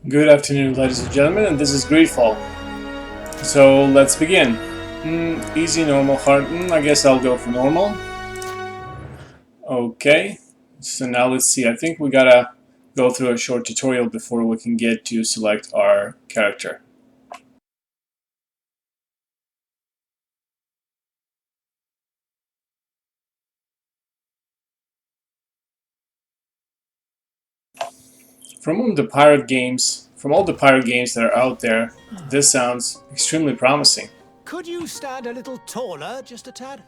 Good afternoon, ladies and gentlemen, and this is Greedfall. So let's begin. Easy, normal, hard. I guess I'll go for normal. Okay. So now let's see. I think we gotta go through a short tutorial before we can get to select our character. From all the pirate games that are out there, this sounds extremely promising. Could you stand a little taller, just a tad?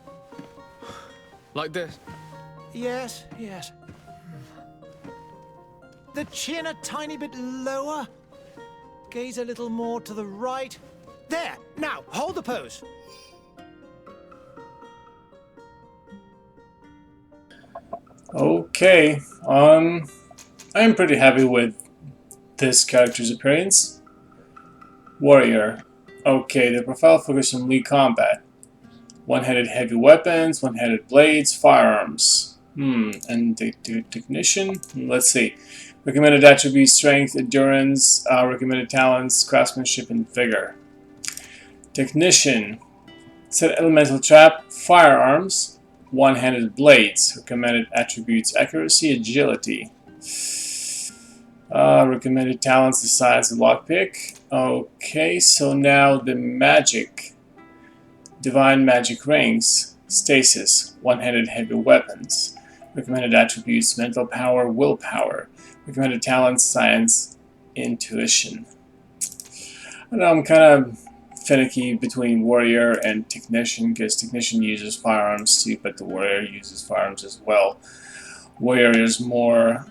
Like this? Yes. The chin a tiny bit lower. Gaze a little more to the right. There! Now, hold the pose. Okay. I'm pretty happy with this character's appearance. Warrior. Okay, the profile focuses on melee combat. One-handed heavy weapons, one-handed blades, firearms. And the technician? Let's see. Recommended attributes, strength, endurance, recommended talents, craftsmanship, and vigor. Technician. Set elemental trap, firearms, one-handed blades. Recommended attributes, accuracy, agility. Recommended talents, the science, and lockpick. Okay, so now the magic. Divine magic rings, stasis, one-handed heavy weapons. Recommended attributes, mental power, willpower. Recommended talents, science, intuition. I know I'm kind of finicky between warrior and technician because technician uses firearms too, but the warrior uses firearms as well. Warrior is more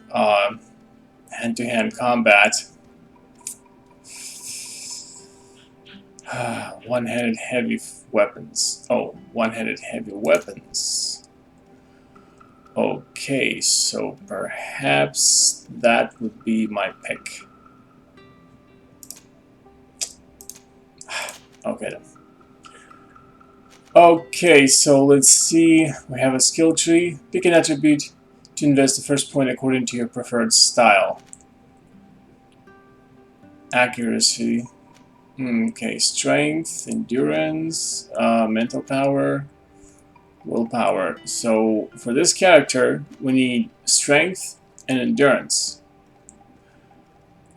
hand-to-hand combat. One-handed heavy weapons. Oh, one-handed heavy weapons. Okay, so perhaps that would be my pick. Okay then. Okay, so let's see. We have a skill tree. Pick an attribute to invest the first point according to your preferred style. Accuracy. Okay, strength, endurance, mental power, willpower. So for this character, we need strength and endurance.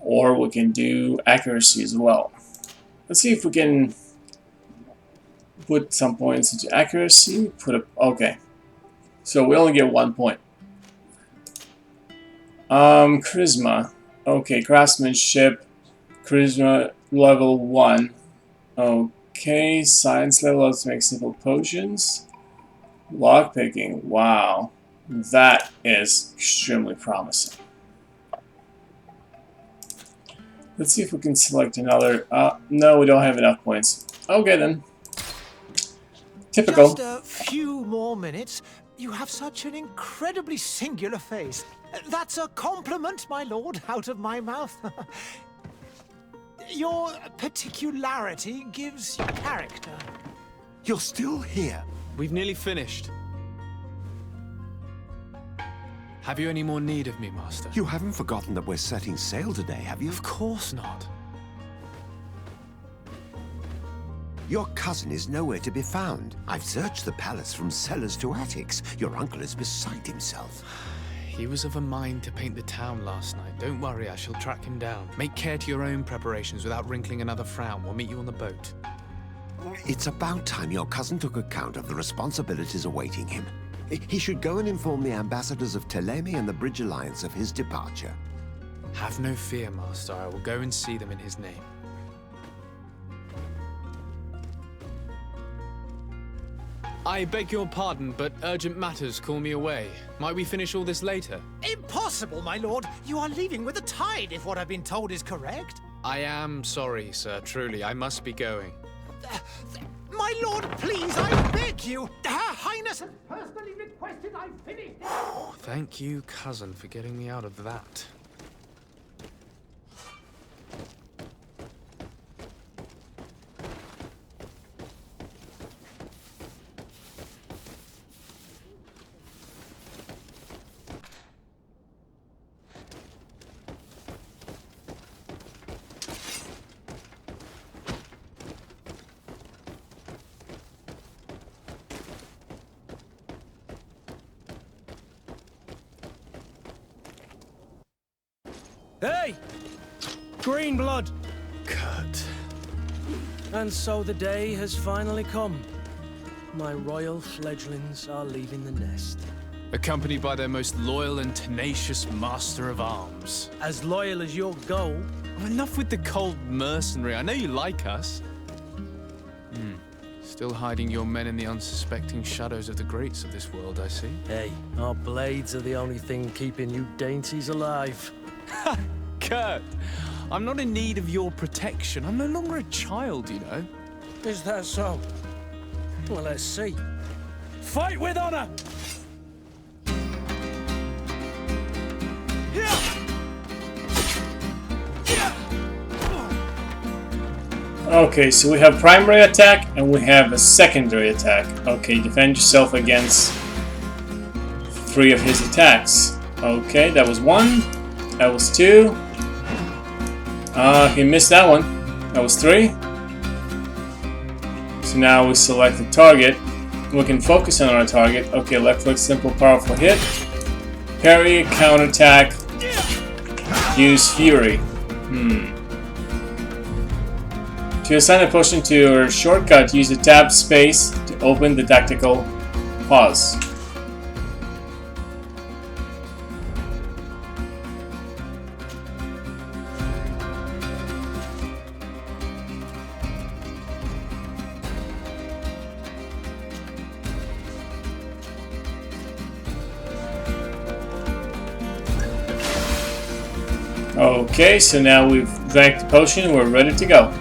Or we can do accuracy as well. Let's see if we can put some points into accuracy. Okay. So we only get 1 point. Charisma. Okay, craftsmanship. Charisma level 1. Okay, science level, let's make simple potions. Lockpicking, wow. That is extremely promising. Let's see if we can select another. No, we don't have enough points. Okay then. Typical. Just a few more minutes. You have such an incredibly singular face. That's a compliment, my lord, out of my mouth. Your particularity gives you character. You're still here. We've nearly finished. Have you any more need of me, Master? You haven't forgotten that we're setting sail today, have you? Of course not. Your cousin is nowhere to be found. I've searched the palace from cellars to attics. Your uncle is beside himself. He was of a mind to paint the town last night. Don't worry, I shall track him down. Make care to your own preparations without wrinkling another frown. We'll meet you on the boat. It's about time your cousin took account of the responsibilities awaiting him. He should go and inform the ambassadors of Telemi and the Bridge Alliance of his departure. Have no fear, Master. I will go and see them in his name. I beg your pardon, but urgent matters call me away. Might we finish all this later? Impossible, my lord. You are leaving with the tide, if what I've been told is correct. I am sorry, sir. Truly, I must be going. My lord, please, I beg you. Her Highness has personally requested I finish this. Thank you, cousin, for getting me out of that. Hey! Green blood! Kurt. And so the day has finally come. My royal fledglings are leaving the nest. Accompanied by their most loyal and tenacious master of arms. As loyal as your goal. Oh, enough with the cold mercenary. I know you like us. Still hiding your men in the unsuspecting shadows of the greats of this world, I see. Hey, our blades are the only thing keeping you dainties alive. Kurt, I'm not in need of your protection. I'm no longer a child, you know. Is that so? Well, let's see. Fight with honor! Okay, so we have primary attack and we have a secondary attack. Okay, defend yourself against 3 of his attacks. Okay, that was 1. That was 2. He missed that one. That was 3. So now we select the target. We can focus on our target. Okay, left click, simple, powerful hit. Parry, counterattack. Use Fury. To assign a potion to your shortcut, use the tab space to open the tactical pause. Okay, so now we've drank the potion and we're ready to go.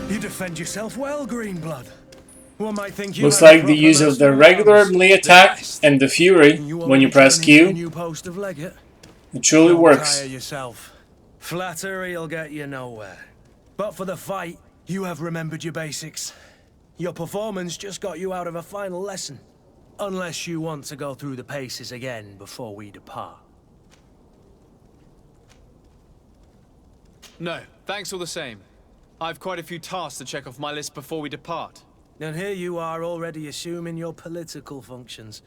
You defend yourself well, Greenblood. One might think you Looks had a like the proper use of the master regular arms. melee attack and the Fury You when you already press turning into a Q, new post of legate? it truly Don't works. tire yourself. Flattery'll get you nowhere. But for the fight, you have remembered your basics. Your performance just got you out of a final lesson. Unless you want to go through the paces again before we depart. No, thanks all the same. I've quite a few tasks to check off my list before we depart. And here you are already assuming your political functions.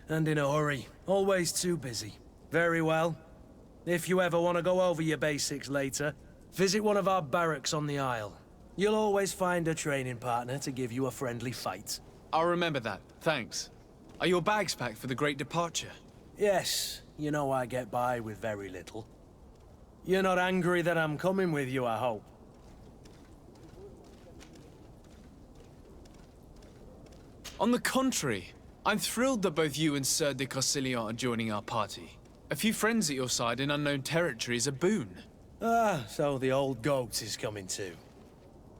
And in a hurry. Always too busy. Very well. If you ever want to go over your basics later, visit one of our barracks on the Isle. You'll always find a training partner to give you a friendly fight. I'll remember that, thanks. Are your bags packed for the great departure? Yes, you know I get by with very little. You're not angry that I'm coming with you, I hope. On the contrary, I'm thrilled that both you and Sir de Corsillon are joining our party. A few friends at your side in unknown territory is a boon. Ah, so the old goat is coming too.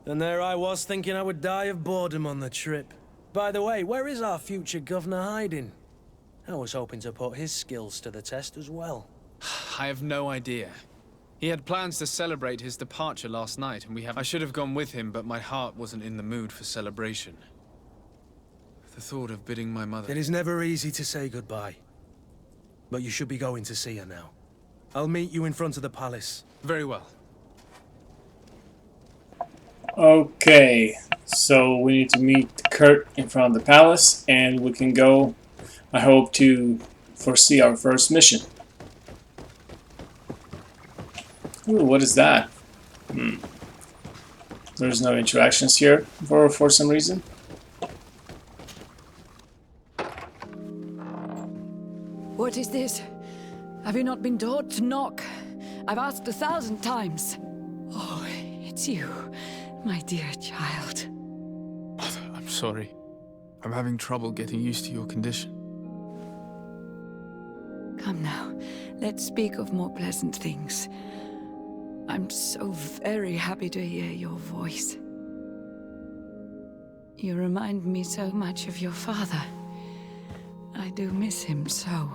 And there I was thinking I would die of boredom on the trip. By the way, where is our future governor hiding? I was hoping to put his skills to the test as well. I have no idea. He had plans to celebrate his departure last night, and I should have gone with him, but my heart wasn't in the mood for celebration. The thought of bidding my mother... It is never easy to say goodbye. But you should be going to see her now. I'll meet you in front of the palace. Very well. Okay, so we need to meet Kurt in front of the palace, and we can go, I hope, to foresee our first mission. Ooh, what is that? There's no interactions here for some reason. What is this? Have you not been taught to knock? I've asked 1,000 times. Oh, it's you, my dear child. Mother, I'm sorry. I'm having trouble getting used to your condition. Come now, let's speak of more pleasant things. I'm so very happy to hear your voice. You remind me so much of your father. do miss him so.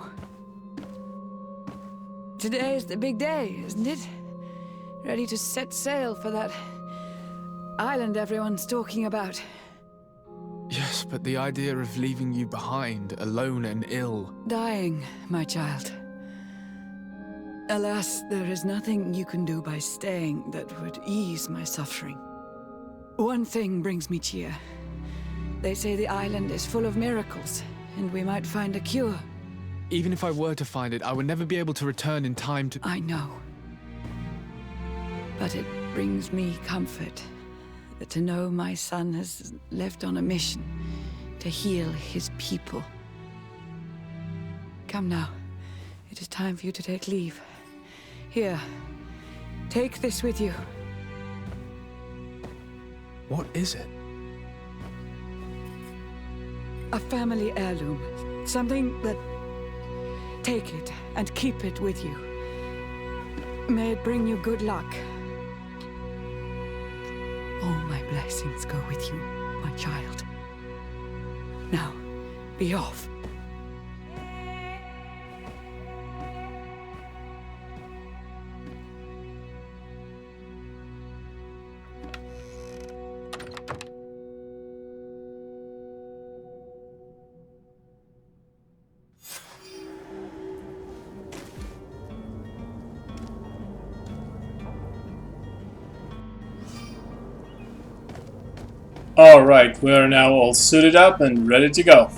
Today is the big day, isn't it? Ready to set sail for that island everyone's talking about. Yes, but the idea of leaving you behind, alone and ill... Dying, my child. Alas, there is nothing you can do by staying that would ease my suffering. One thing brings me cheer. They say the island is full of miracles, and we might find a cure. Even if I were to find it, I would never be able to return in time to... I know. But it brings me comfort to know my son has left on a mission to heal his people. Come now. It is time for you to take leave. Here, take this with you. What is it? A family heirloom. Something that... Take it and keep it with you. May it bring you good luck. All my blessings go with you, my child. Now, be off. Alright, we are now all suited up and ready to go.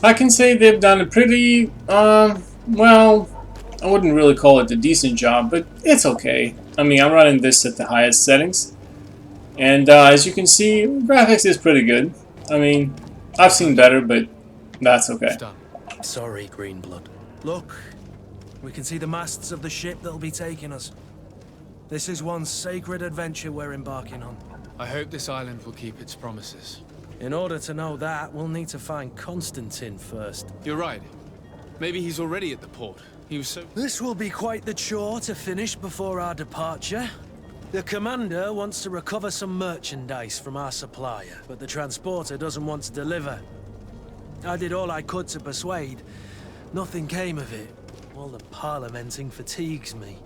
I can say they've done a pretty, well, I wouldn't really call it a decent job, but it's okay. I mean, I'm running this at the highest settings. And as you can see, graphics is pretty good. I mean, I've seen better, but that's okay. It's done. Sorry, Greenblood. Look, we can see the masts of the ship that'll be taking us. This is one sacred adventure we're embarking on. I hope this island will keep its promises. In order to know that, we'll need to find Constantine first. You're right. Maybe he's already at the port. He was so... This will be quite the chore to finish before our departure. The commander wants to recover some merchandise from our supplier, but the transporter doesn't want to deliver. I did all I could to persuade. Nothing came of it. All the parliamenting fatigues me.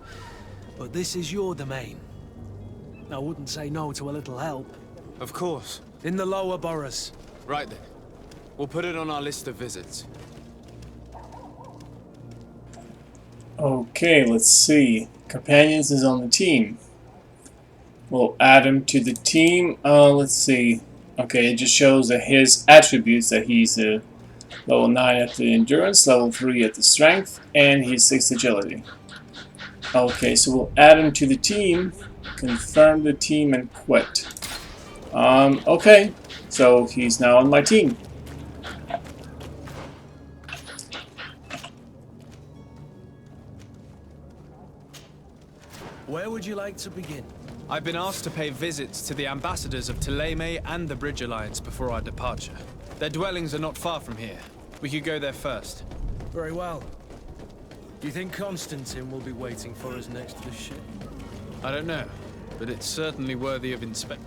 But this is your domain. I wouldn't say no to a little help. Of course. In the lower boroughs. Right then. We'll put it on our list of visits. Okay, let's see. Companions is on the team. We'll add him to the team. Let's see. Okay, it just shows that his attributes, that he's a level 9 at the endurance, level 3 at the strength, and he's 6 agility. Okay, so we'll add him to the team, confirm the team, and quit. Okay, so he's now on my team. Where would you like to begin? I've been asked to pay visits to the ambassadors of Thélème and the Bridge Alliance before our departure. Their dwellings are not far from here. We could go there first. Very well. Do you think Constantine will be waiting for us next to the ship? I don't know, but it's certainly worthy of inspection.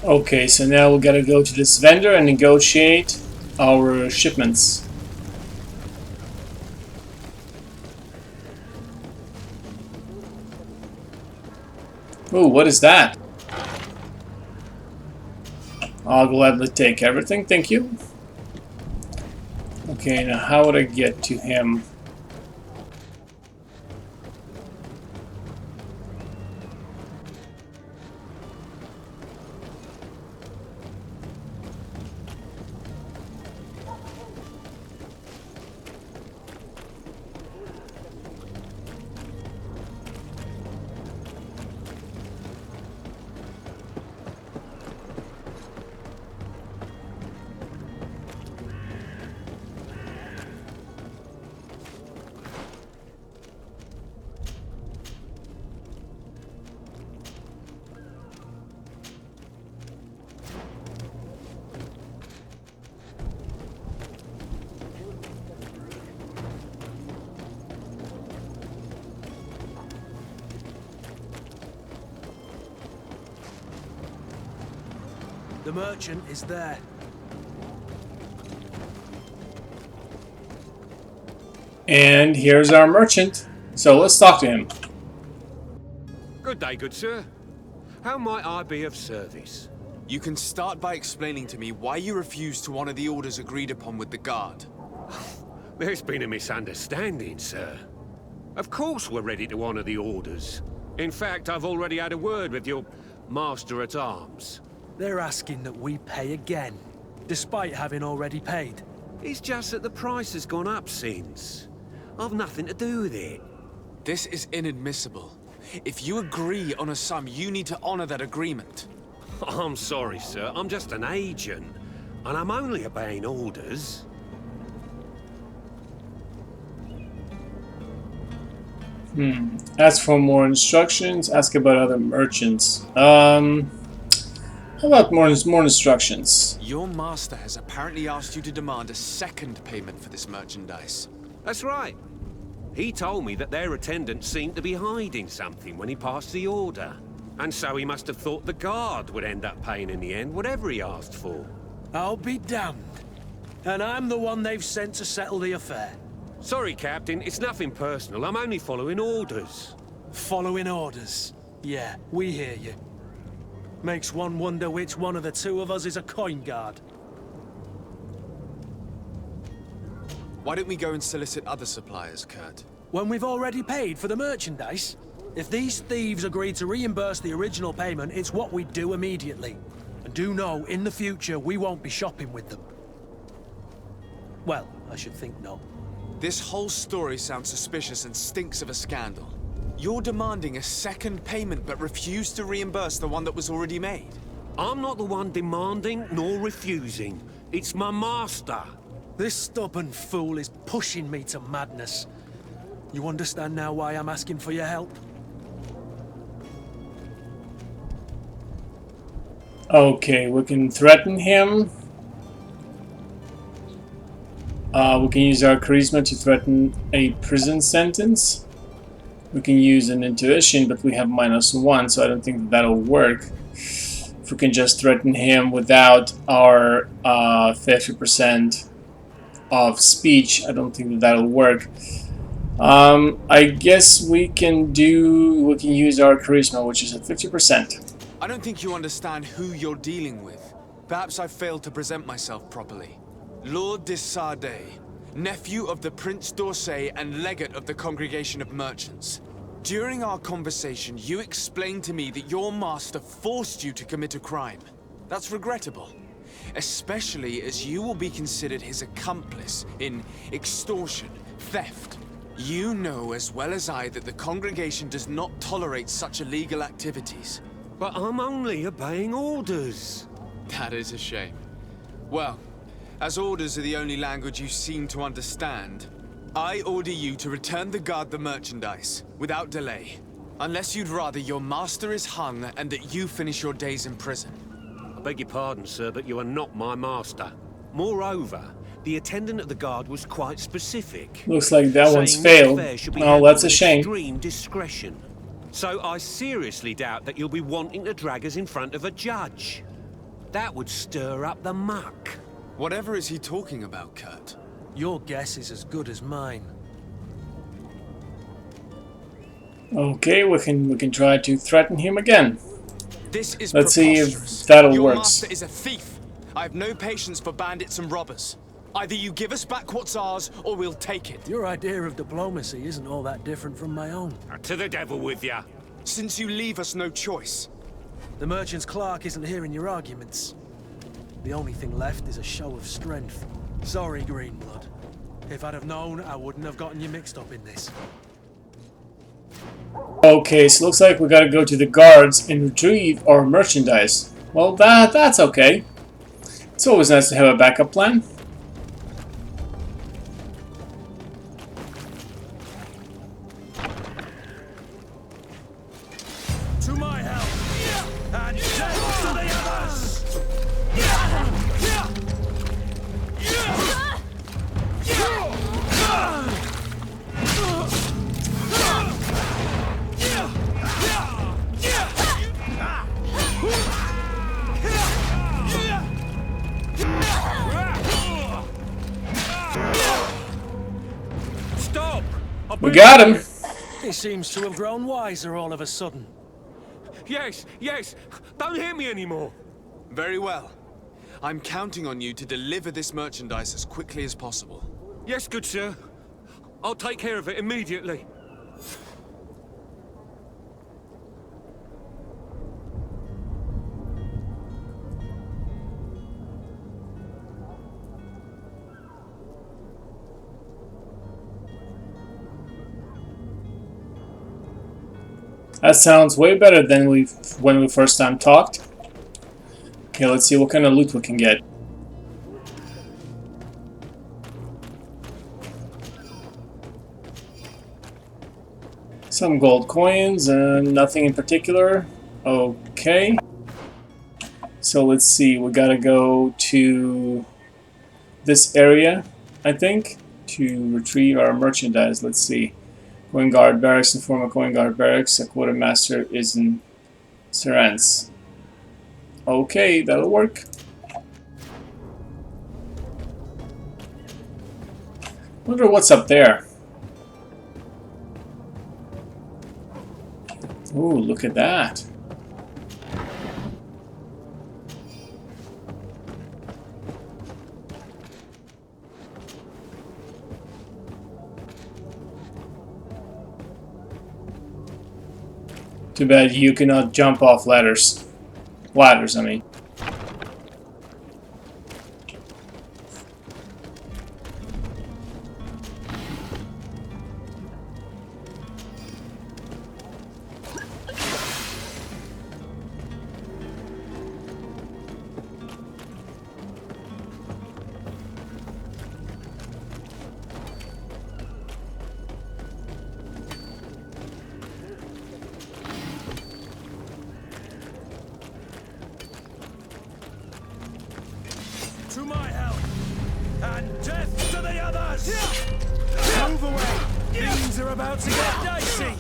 Okay, so now we gotta go to this vendor and negotiate our shipments. Ooh, what is that? I'll gladly take everything, thank you. Okay, now how would I get to him? The merchant is there. And here's our merchant. So let's talk to him. Good day, good sir. How might I be of service? You can start by explaining to me why you refused to honor the orders agreed upon with the guard. There's been a misunderstanding, sir. Of course we're ready to honor the orders. In fact, I've already had a word with your master-at-arms. They're asking that we pay again, despite having already paid. It's just that the price has gone up since. I've nothing to do with it. This is inadmissible. If you agree on a sum, you need to honor that agreement. I'm sorry, sir. I'm just an agent. And I'm only obeying orders. Ask for more instructions. Ask about other merchants. How about more instructions? Your master has apparently asked you to demand a second payment for this merchandise. That's right. He told me that their attendant seemed to be hiding something when he passed the order. And so he must have thought the guard would end up paying in the end, whatever he asked for. I'll be damned. And I'm the one they've sent to settle the affair. Sorry, Captain, it's nothing personal. I'm only following orders. Following orders. Yeah, we hear you. Makes one wonder which one of the two of us is a coin guard. Why don't we go and solicit other suppliers, Kurt? When we've already paid for the merchandise? If these thieves agree to reimburse the original payment, it's what we do immediately. And do know, in the future, we won't be shopping with them. Well, I should think no. This whole story sounds suspicious and stinks of a scandal. You're demanding a second payment but refuse to reimburse the one that was already made. I'm not the one demanding nor refusing. It's my master. This stubborn fool is pushing me to madness. You understand now why I'm asking for your help? Okay, we can threaten him. We can use our charisma to threaten a prison sentence. We can use an intuition, but we have -1, so I don't think that'll work. If we can just threaten him without our 50% of speech, I don't think that'll work. I guess we can use our charisma, which is at 50%. I don't think you understand who you're dealing with. Perhaps I failed to present myself properly. Lord de Sardet, nephew of the Prince d'Orsay and legate of the Congregation of Merchants. During our conversation, you explained to me that your master forced you to commit a crime. That's regrettable, especially as you will be considered his accomplice in extortion, theft. You know as well as I that the Congregation does not tolerate such illegal activities. But I'm only obeying orders. That is a shame. Well, as orders are the only language you seem to understand, I order you to return the guard the merchandise, without delay. Unless you'd rather your master is hung and that you finish your days in prison. I beg your pardon, sir, but you are not my master. Moreover, the attendant of the guard was quite specific. Looks like that one's saying failed. this affair should be Oh, handled that's a with shame. extreme discretion. So I seriously doubt that you'll be wanting to drag us in front of a judge. That would stir up the muck. Whatever is he talking about, Kurt? Your guess is as good as mine. Okay, we can try to threaten him again. This is Let's see if preposterous. that'll Your work. master is a thief. I have no patience for bandits and robbers. Either you give us back what's ours, or we'll take it. Your idea of diplomacy isn't all that different from my own. To the devil with ya. Since you leave us no choice. The merchant's clerk isn't hearing your arguments. The only thing left is a show of strength. Sorry, Greenblood. If I'd have known, I wouldn't have gotten you mixed up in this. Okay, so looks like we gotta go to the guards and retrieve our merchandise. Well, that's okay. It's always nice to have a backup plan. To my help! And death to the others! We got him! He seems to have grown wiser all of a sudden. Yes, yes. Don't hit me anymore. Very well. I'm counting on you to deliver this merchandise as quickly as possible. Yes, good sir. I'll take care of it immediately. That sounds way better than when we first time talked. Okay, let's see what kind of loot we can get. Some gold coins and nothing in particular. Okay. So let's see, we gotta go to this area, I think, to retrieve our merchandise. Let's see. Coin Guard Barracks, inform a Coin Guard Barracks. A quartermaster is in Serance. Okay, that'll work. Wonder what's up there. Ooh, look at that. Too bad you cannot jump off ladders. Ladders, I mean. To my help! And death to the others! Move away! Things are about to get dicey!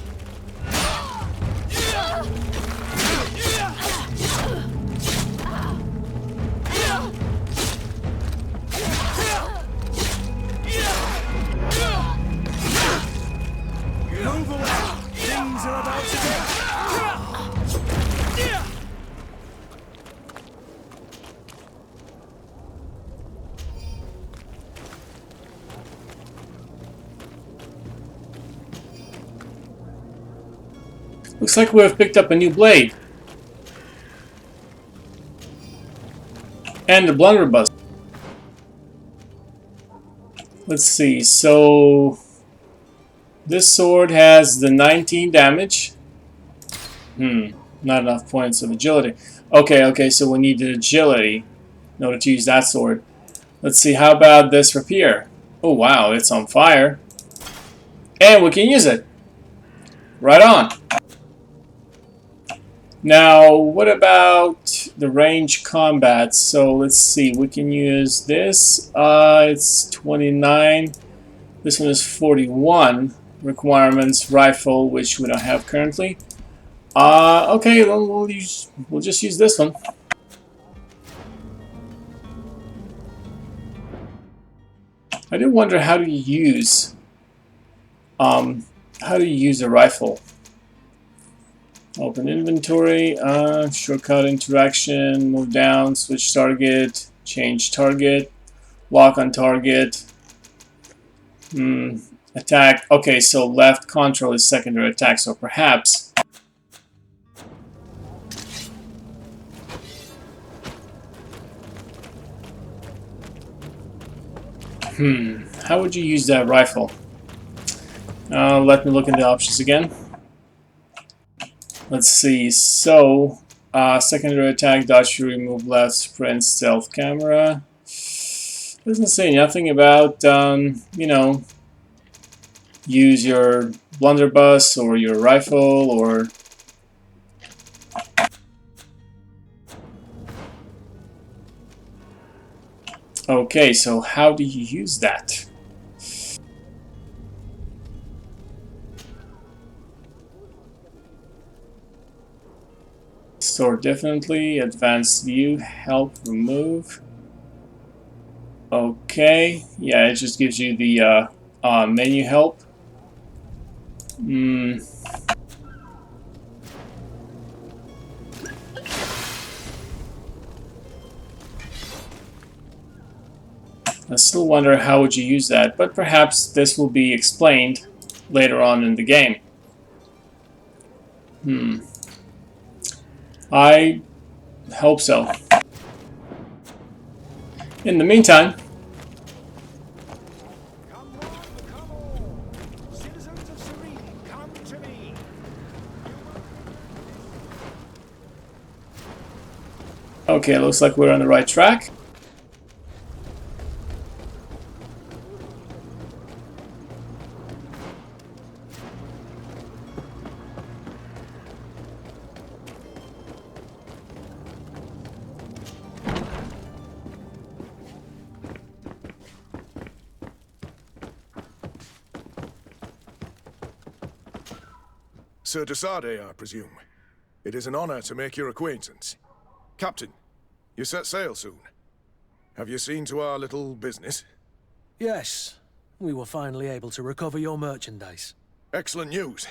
Move away! Things are about to get... Looks like we have picked up a new blade. And the blunderbuss. Let's see, so this sword has the 19 damage. Not enough points of agility. Okay, so we need the agility in order to use that sword. Let's see, how about this rapier? Oh wow, it's on fire. And we can use it. Right on. Now, what about the range combat? So let's see, we can use this. It's 29. This one is 41. Requirements rifle, which we don't have currently. Okay, then we'll just use this one. I do wonder how do you use a rifle? Open inventory, shortcut interaction, move down, switch target, change target, lock on target, attack. Okay, so left control is secondary attack, so perhaps. How would you use that rifle? Let me look at the options again. Let's see, so secondary attack, dodge, remove left, sprint, stealth, camera. Doesn't say nothing about, you know, use your blunderbuss or your rifle or... Okay, so how do you use that? Sword definitely, advanced view, help, remove. Okay, yeah, it just gives you the menu help. Hmm. I still wonder how would you use that, but perhaps this will be explained later on in the game. I hope so. In the meantime, Come one, come all. Citizens of Serene, come to me. okay, looks like we're on the right track. Sir de Sardet, I presume. It is an honor to make your acquaintance. Captain, you set sail soon. Have you seen to our little business? Yes, we were finally able to recover your merchandise. Excellent news.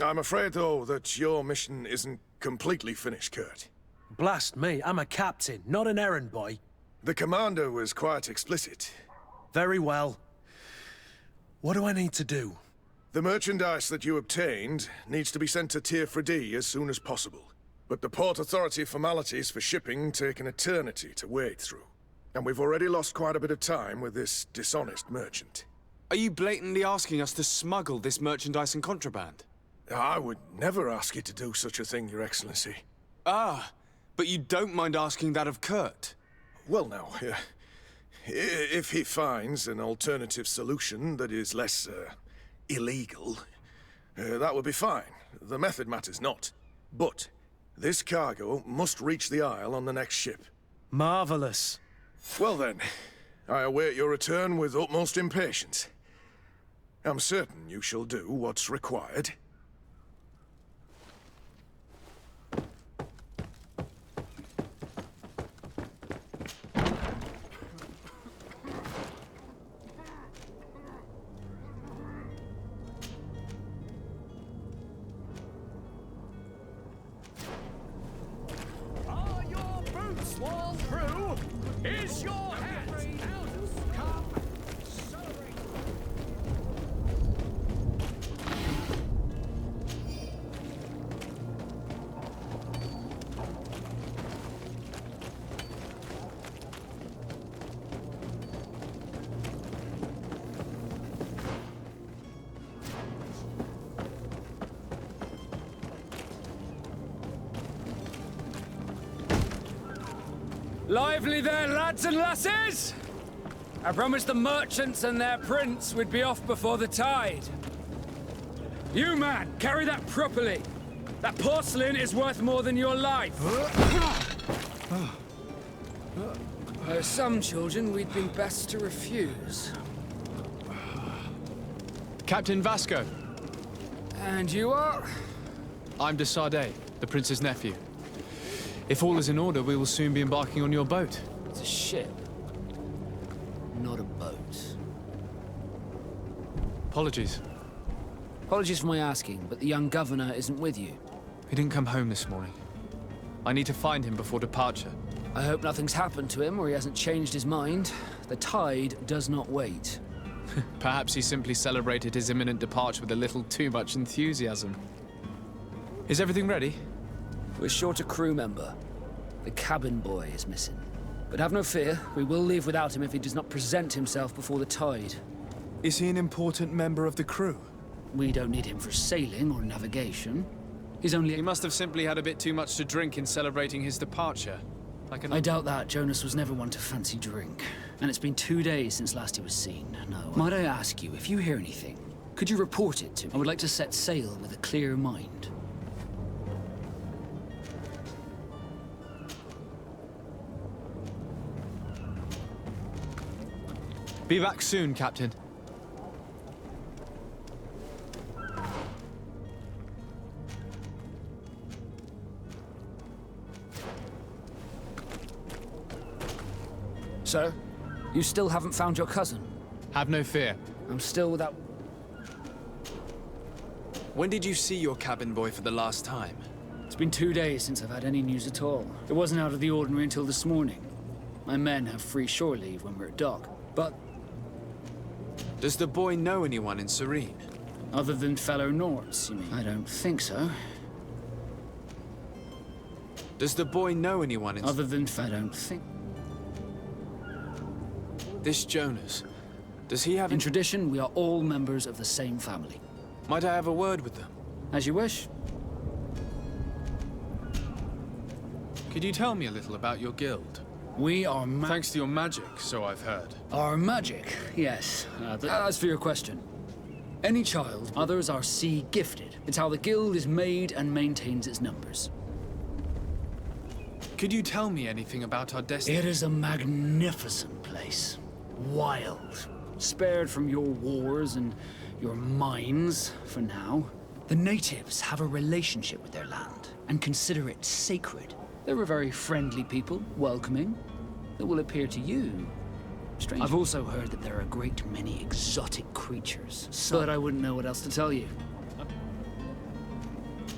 I'm afraid, though, that your mission isn't completely finished, Kurt. Blast me, I'm a captain, not an errand boy. The commander was quite explicit. Very well. What do I need to do? The merchandise that you obtained needs to be sent to Tier 4D as soon as possible. But the Port Authority formalities for shipping take an eternity to wade through. And we've already lost quite a bit of time with this dishonest merchant. Are you blatantly asking us to smuggle this merchandise and contraband? I would never ask you to do such a thing, Your Excellency. Ah, but you don't mind asking that of Kurt? Well, now, if he finds an alternative solution that is less, illegal, that would be fine. The method matters not. But this cargo must reach the Isle on the next ship. Marvelous. Well then, I await your return with utmost impatience. I'm certain you shall do what's required. Are your boots worn through? Is your hat out? Come, celebrate. Lively there, lads and lasses! I promised the merchants and their prince we'd be off before the tide. You, man, carry that properly. That porcelain is worth more than your life. There are some children we'd be best to refuse. Captain Vasco, And you are? I'm de Sardet, the prince's nephew. If all is in order, we will soon be embarking on your boat. It's a ship, not a boat. Apologies. Apologies for my asking, but the young governor isn't with you. He didn't come home this morning. I need to find him before departure. I hope nothing's happened to him or he hasn't changed his mind. The tide does not wait. Perhaps he simply celebrated his imminent departure with a little too much enthusiasm. Is everything ready? We're short a crew member. The cabin boy is missing. But have no fear, we will leave without him if he does not present himself before the tide. Is he an important member of the crew? We don't need him for sailing or navigation. He's only... He must have simply had a bit too much to drink in celebrating his departure. I doubt that. Jonas was never one to fancy drink. And it's been 2 days since last he was seen. No. Might I ask you, if you hear anything, could you report it to me? I would like to set sail with a clear mind. Be back soon, Captain. Sir, you still haven't found your cousin? Have no fear. I'm still without... When did you see your cabin boy for the last time? It's been 2 days since I've had any news at all. It wasn't out of the ordinary until this morning. My men have free shore leave when we're at dock. But Does the boy know anyone in Serene? other than fellow Nords, you mean? I don't think so. Does the boy know anyone in... Other than I don't think. This Jonas, does he have... In tradition, we are all members of the same family. Might I have a word with them? As you wish. Could you tell me a little about your guild? We are Thanks to your magic, so I've heard. Our magic, yes. As for your question, any child, others are sea gifted. It's how the guild is made and maintains its numbers. Could you tell me anything about our destiny? It is a magnificent place. Wild. Spared from your wars and your mines, for now. The natives have a relationship with their land and consider it sacred. They're a very friendly people, welcoming. That will appear to you strange. I've also heard that there are a great many exotic creatures, but I wouldn't know what else to tell you.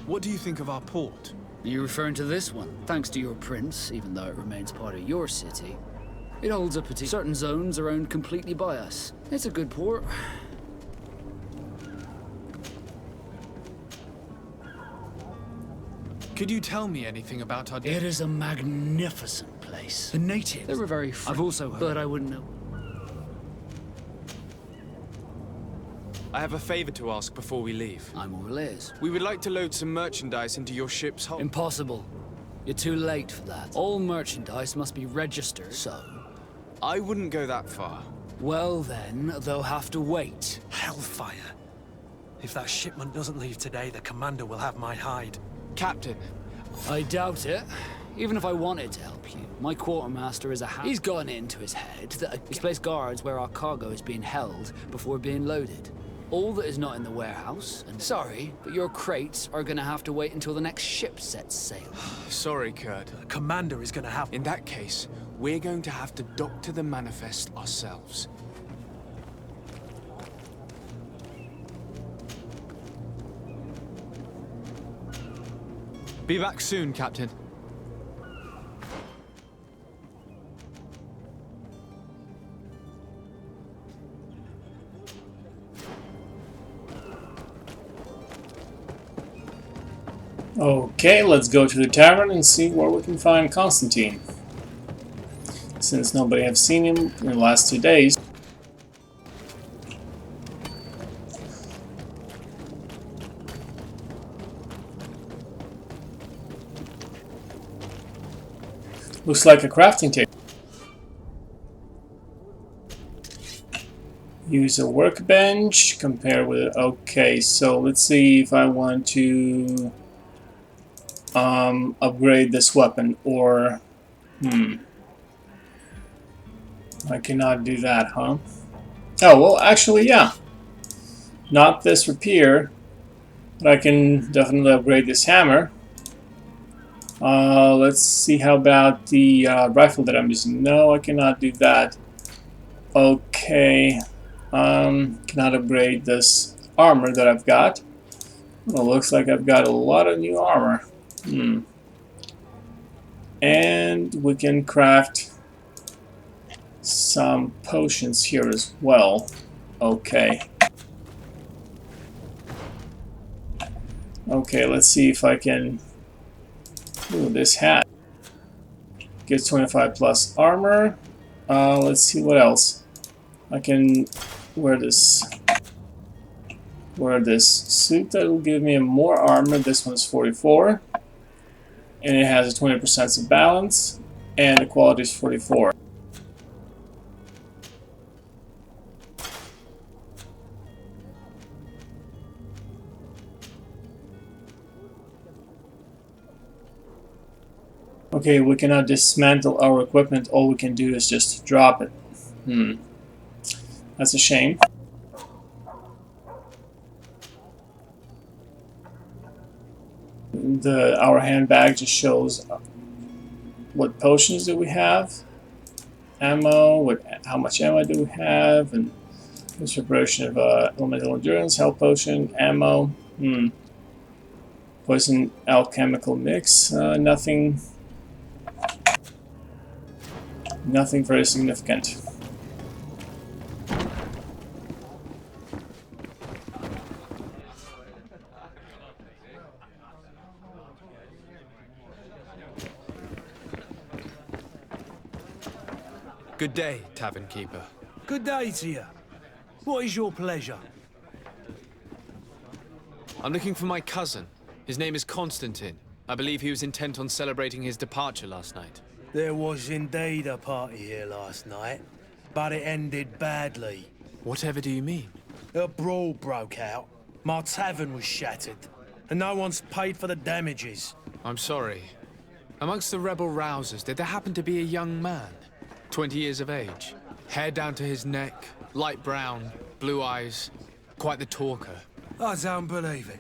What do you think of our port? Are you referring to this one? Thanks to your prince, even though it remains part of your city, it holds a particular... Certain zones are owned completely by us. It's a good port. Could you tell me anything about our... It is a magnificent place. The natives... They're very... I've also heard... But I wouldn't know. I have a favor to ask before we leave. I'm all ears. We would like to load some merchandise into your ship's hold. Impossible. You're too late for that. All merchandise must be registered, so... I wouldn't go that far. Well then, they'll have to wait. Hellfire. If that shipment doesn't leave today, the commander will have my hide. Captain, I doubt it. Even if I wanted to help you, my quartermaster is a He's gotten into his head that he's placed guards where our cargo is being held before being loaded. All that is not in the warehouse, and sorry, but your crates are gonna have to wait until the next ship sets sail. sorry, Kurt. The commander is gonna have... In that case, we're going to have to dock to the manifest ourselves. Be back soon, Captain. Okay, let's go to the tavern and see where we can find Constantine. Since nobody have seen him in the last 2 days. Looks like a crafting table. Use a workbench, compare with... Okay, so let's see if I want to upgrade this weapon, or... I cannot do that, huh? Oh, well, actually, yeah. Not this rapier, but I can definitely upgrade this hammer. Let's see, how about the rifle that I'm using? No, I cannot do that. Okay. Cannot upgrade this armor that I've got. Well, looks like I've got a lot of new armor. And we can craft some potions here as well. Okay. Okay, let's see if I can... Ooh, this hat. Gives 25 plus armor. Let's see what else. I can wear this suit that will give me more armor. This one's 44. And it has a 20% of balance. And the quality is 44. Okay, we cannot dismantle our equipment. All we can do is just drop it. That's a shame. Our handbag just shows what potions do we have, ammo, how much ammo do we have, and This preparation of elemental endurance, health potion, ammo. Poison alchemical mix. Nothing very significant. Good day, tavern keeper. Good day to you. What is your pleasure? I'm looking for my cousin. His name is Constantine. I believe he was intent on celebrating his departure last night. There was indeed a party here last night, but it ended badly. Whatever do you mean? A brawl broke out. My tavern was shattered, and no one's paid for the damages. I'm sorry. Amongst the rebel rousers, did there happen to be a young man? 20 years of age. Hair down to his neck, light brown, blue eyes. Quite the talker. I don't believe it.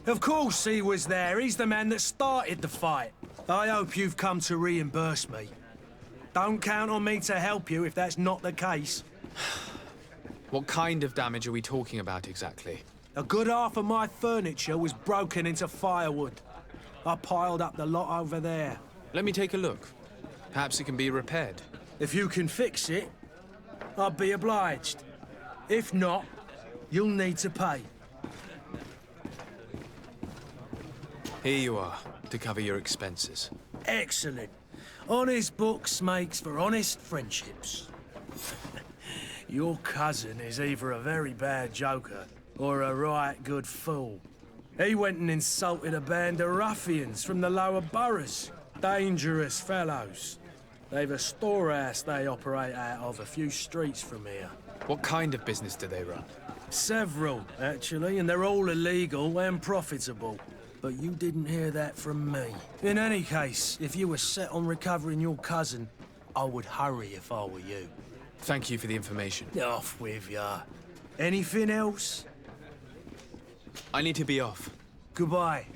Of course he was there. He's the man that started the fight. I hope you've come to reimburse me. Don't count on me to help you if that's not the case. What kind of damage are we talking about exactly? A good half of my furniture was broken into firewood. I piled up the lot over there. Let me take a look. Perhaps it can be repaired. If you can fix it, I'll be obliged. If not, you'll need to pay. Here you are, to cover your expenses. Excellent. Honest books makes for honest friendships. Your cousin is either a very bad joker or a right good fool. He went and insulted a band of ruffians from the lower boroughs. Dangerous fellows. They've a storehouse they operate out of a few streets from here. What kind of business do they run? Several, actually, and they're all illegal and profitable. But you didn't hear that from me. In any case, if you were set on recovering your cousin, I would hurry if I were you. Thank you for the information. Off with ya. Anything else? I need to be off. Goodbye.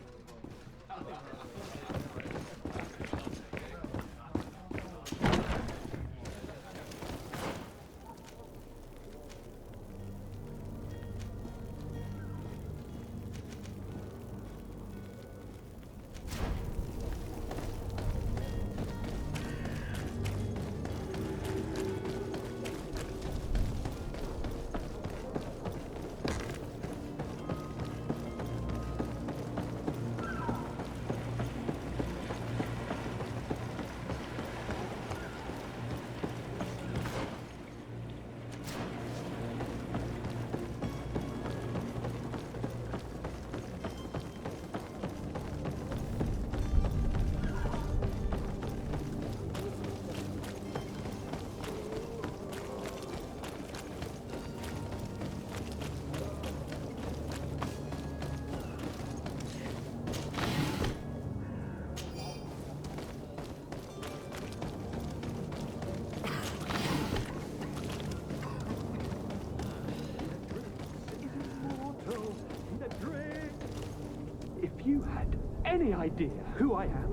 If you had any idea who I am...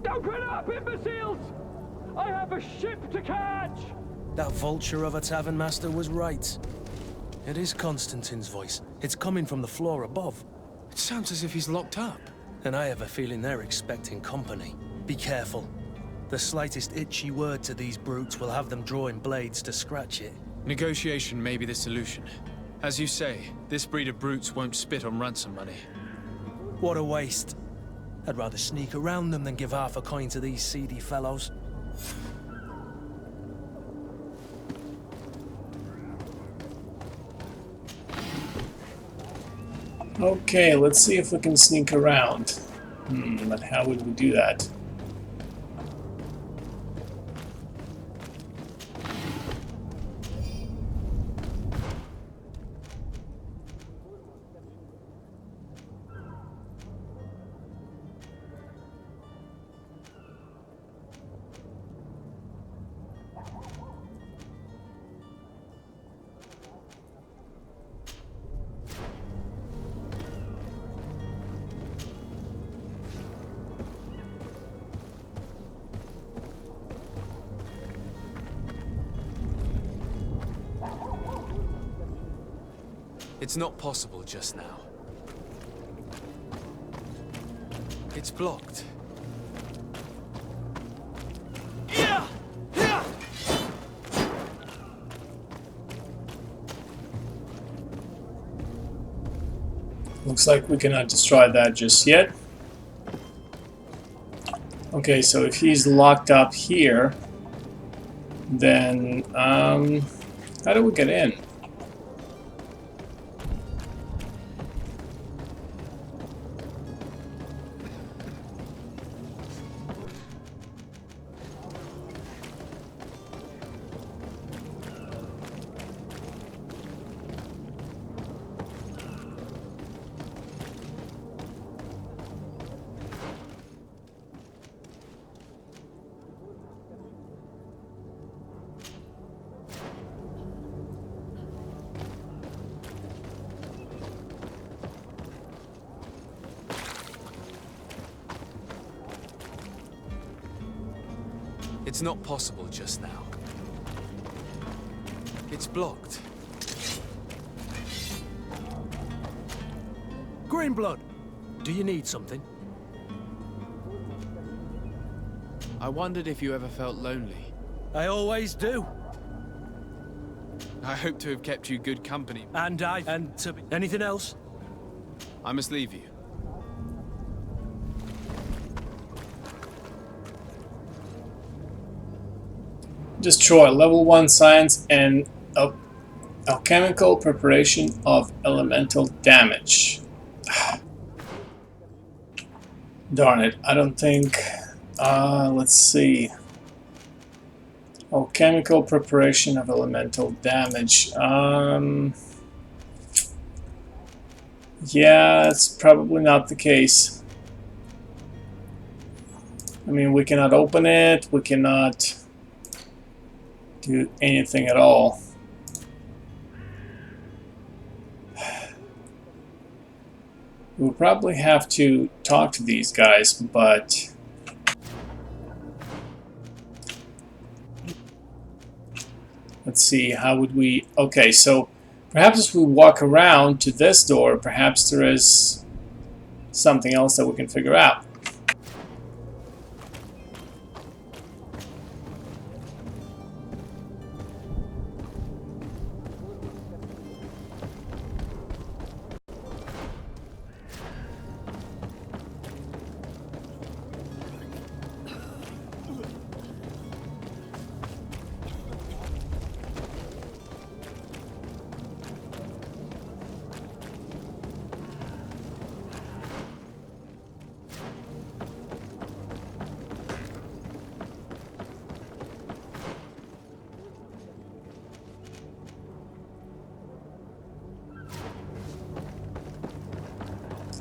Open up, imbeciles! I have a ship to catch! That vulture of a tavern master was right. It is Constantine's voice. It's coming from the floor above. It sounds as if he's locked up. And I have a feeling they're expecting company. Be careful. The slightest itchy word to these brutes will have them drawing blades to scratch it. Negotiation may be the solution. As you say, this breed of brutes won't spit on ransom money. What a waste. I'd rather sneak around them than give half a coin to these seedy fellows. Okay, let's see if we can sneak around. But how would we do that? It's not possible just now. It's blocked. Looks like we cannot destroy that just yet. Okay, so if he's locked up here, then how do we get in? It's not possible just now. It's blocked. Greenblood, do you need something? I wondered if you ever felt lonely. I always do. I hope to have kept you good company. Anything else? I must leave you. Destroy level 1 science and alchemical preparation of elemental damage. Darn it, I don't think... let's see. Alchemical preparation of elemental damage. Yeah, that's probably not the case. I mean, we cannot open it, we cannot do anything at all. We'll probably have to talk to these guys, but let's see, how would we... Okay, so perhaps if we walk around to this door, perhaps there is something else that we can figure out.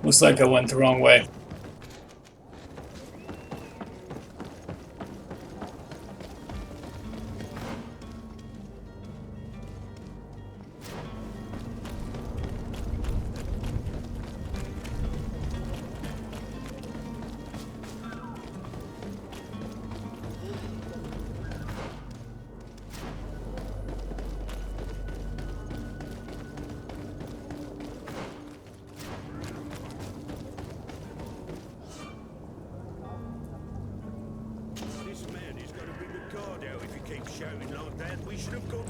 Looks like I went the wrong way.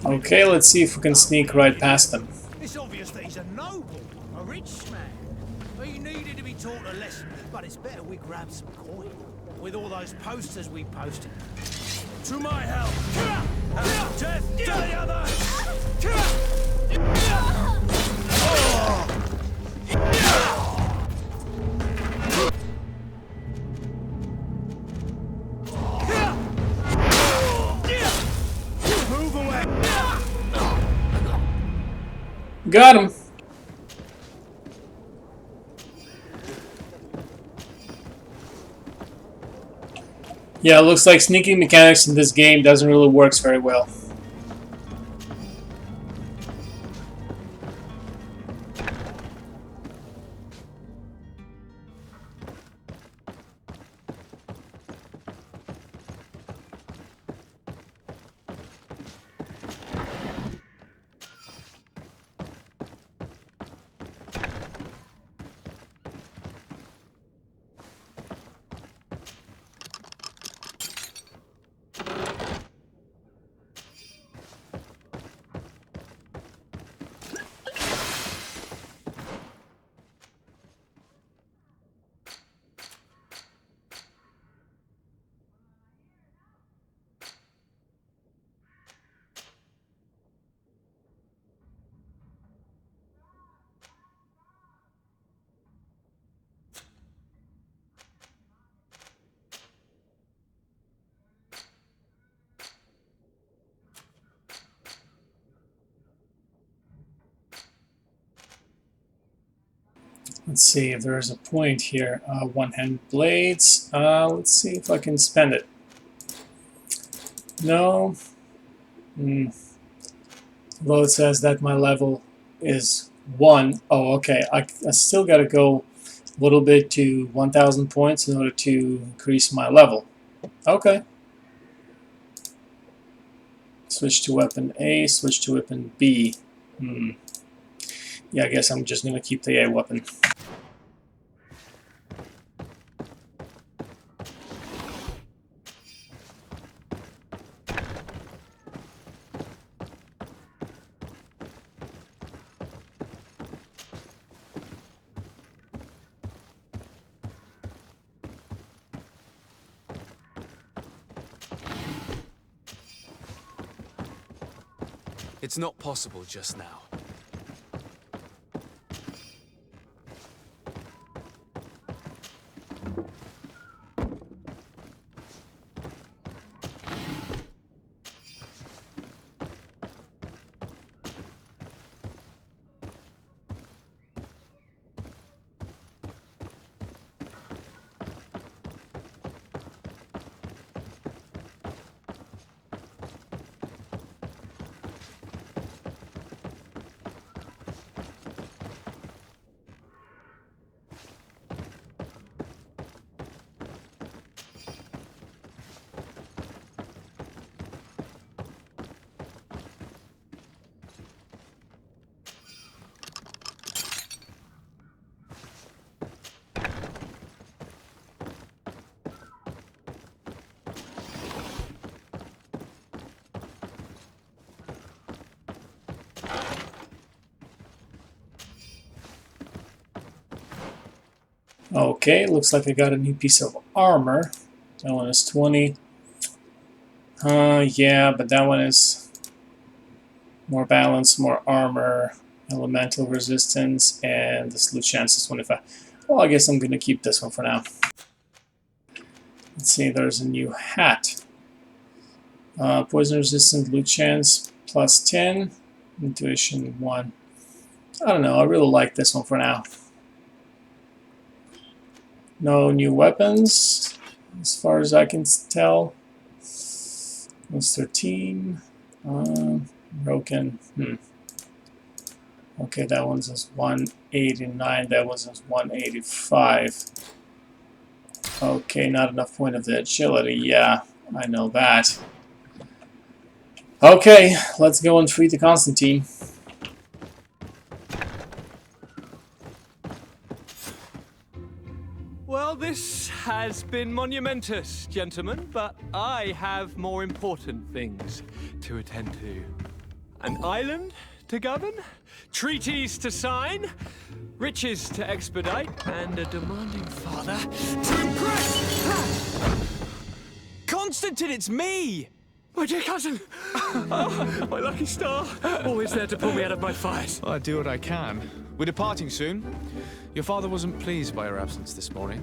Okay, let's see if we can sneak right past them. It's obvious that he's a noble, a rich man. He needed to be taught a lesson, but it's better we grab some coin. With all those posters we posted. To my help! And death to the others! Move away! Got him! Yeah, it looks like sneaking mechanics in this game doesn't really work very well. Let's see if there's a point here. One-hand blades. Let's see if I can spend it. No. Although it says that my level is 1. Oh, okay. I still got to go a little bit to 1,000 points in order to increase my level. Okay. Switch to weapon A, switch to weapon B. Yeah, I guess I'm just going to keep the A weapon. It's not possible just now. Okay, looks like I got a new piece of armor. That one is 20. Yeah, but that one is more balance, more armor, elemental resistance, and the loot chance is 25. Well, I guess I'm going to keep this one for now. Let's see, there's a new hat. Poison resistant loot chance plus 10, intuition 1. I don't know, I really like this one for now. No new weapons, as far as I can tell. That's 13. Broken. Okay, that one's is 189. That one's is 185. Okay, not enough point of the agility. Yeah, I know that. Okay, let's go and free the Constantine. Well, this has been monumentous, gentlemen, but I have more important things to attend to. An island to govern, treaties to sign, riches to expedite, and a demanding father to impress! Constantine, it's me! My dear cousin! Oh, my lucky star! Always there to pull me out of my fires. Well, I do what I can. We're departing soon. Your father wasn't pleased by your absence this morning.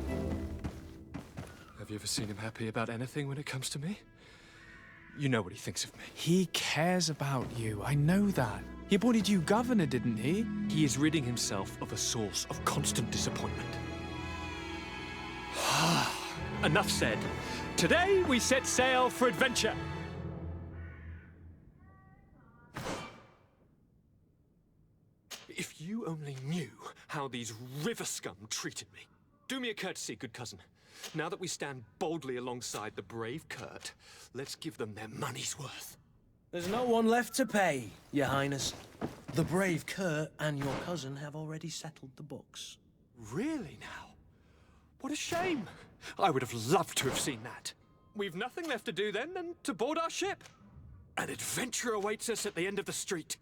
Have you ever seen him happy about anything when it comes to me? You know what he thinks of me. He cares about you. I know that. He appointed you governor, didn't he? He is ridding himself of a source of constant disappointment. Enough said. Today we set sail for adventure. If you only knew how these river scum treated me. Do me a courtesy, good cousin. Now that we stand boldly alongside the brave Kurt, let's give them their money's worth. There's no one left to pay, Your Highness. The brave Kurt and your cousin have already settled the books. Really now? What a shame. I would have loved to have seen that. We've nothing left to do then than to board our ship. An adventure awaits us at the end of the street.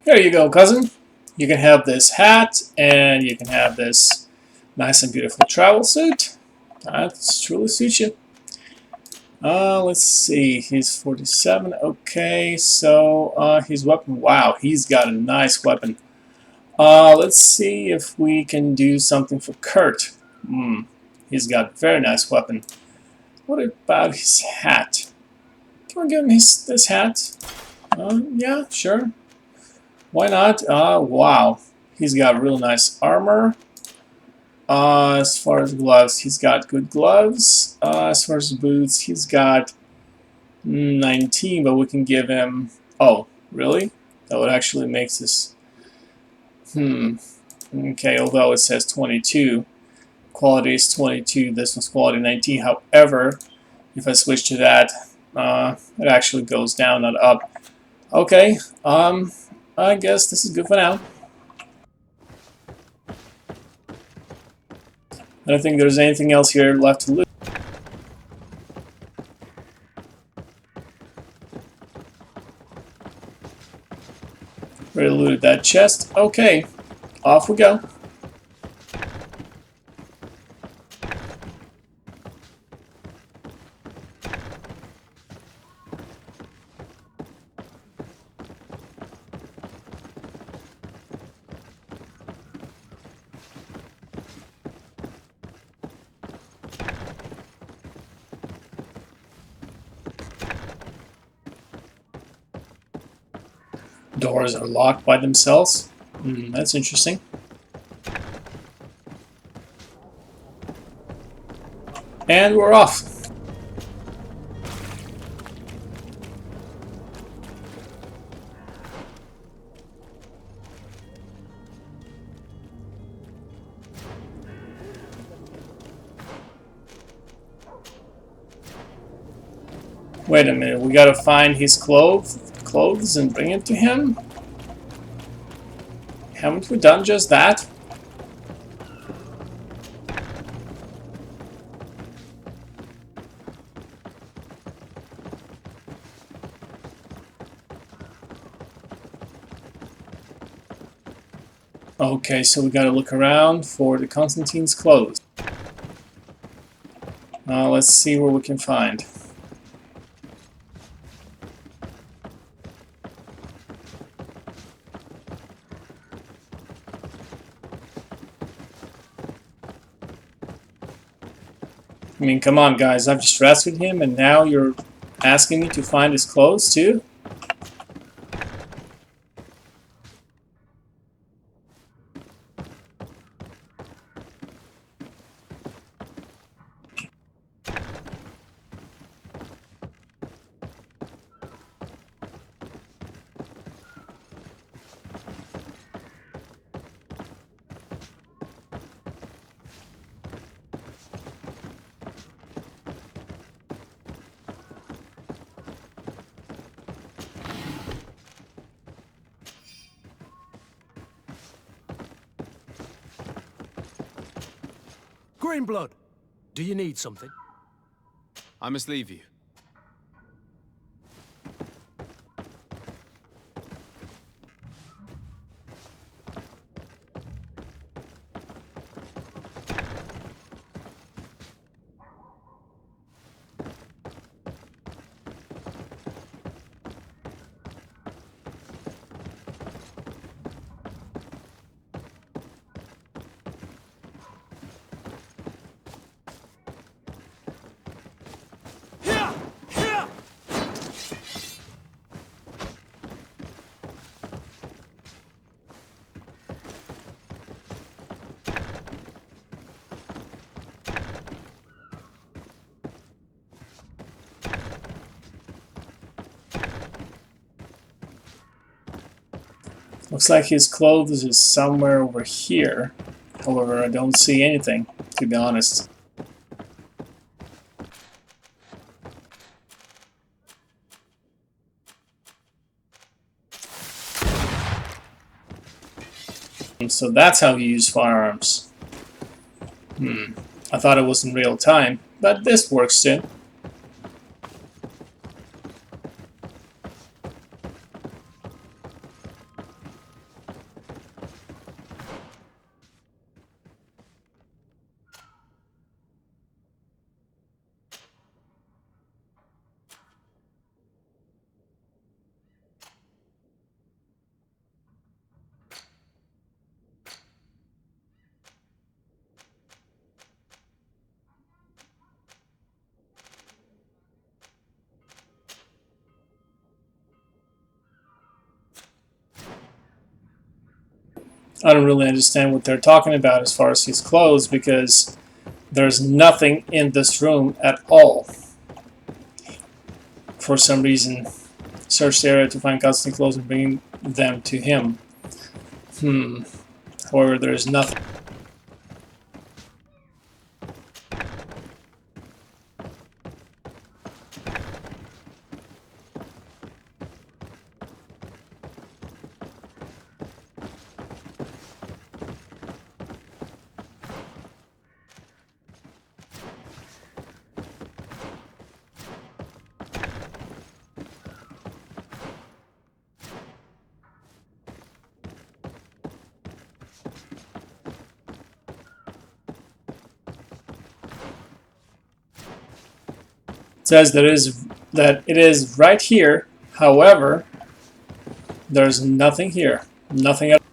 There you go, cousin. You can have this hat, and you can have this nice and beautiful travel suit. That's truly suits you. Let's see. He's 47. Okay, so his weapon. Wow, he's got a nice weapon. Let's see if we can do something for Kurt. He's got a very nice weapon. What about his hat? Can we give him this hat? Yeah, sure. Why not? Wow. He's got real nice armor. As far as gloves, he's got good gloves. As far as boots, he's got 19, but we can give him... Oh, really? That would actually make this... Okay, although it says 22. Quality is 22, this one's quality 19. However, if I switch to that, it actually goes down, not up. Okay, I guess this is good for now. I don't think there's anything else here left to loot. Already looted that chest. Okay, off we go. Doors are locked by themselves. That's interesting. And we're off. Wait a minute, we gotta find his clothes and bring it to him? Haven't we done just that? Okay, so we gotta look around for the Constantine's clothes. Let's see what we can find. I mean, come on, guys. I've just rescued him, and now you're asking me to find his clothes, too? Greenblood, do you need something? I must leave you. Looks like his clothes is somewhere over here. However, I don't see anything, to be honest. So that's how you use firearms. I thought it was in real time, but this works too. I don't really understand what they're talking about as far as his clothes, because there's nothing in this room at all. For some reason, search the area to find Constantine clothes and bring them to him. However, there is nothing. It says that it is right here. However, there's nothing here. Nothing at all.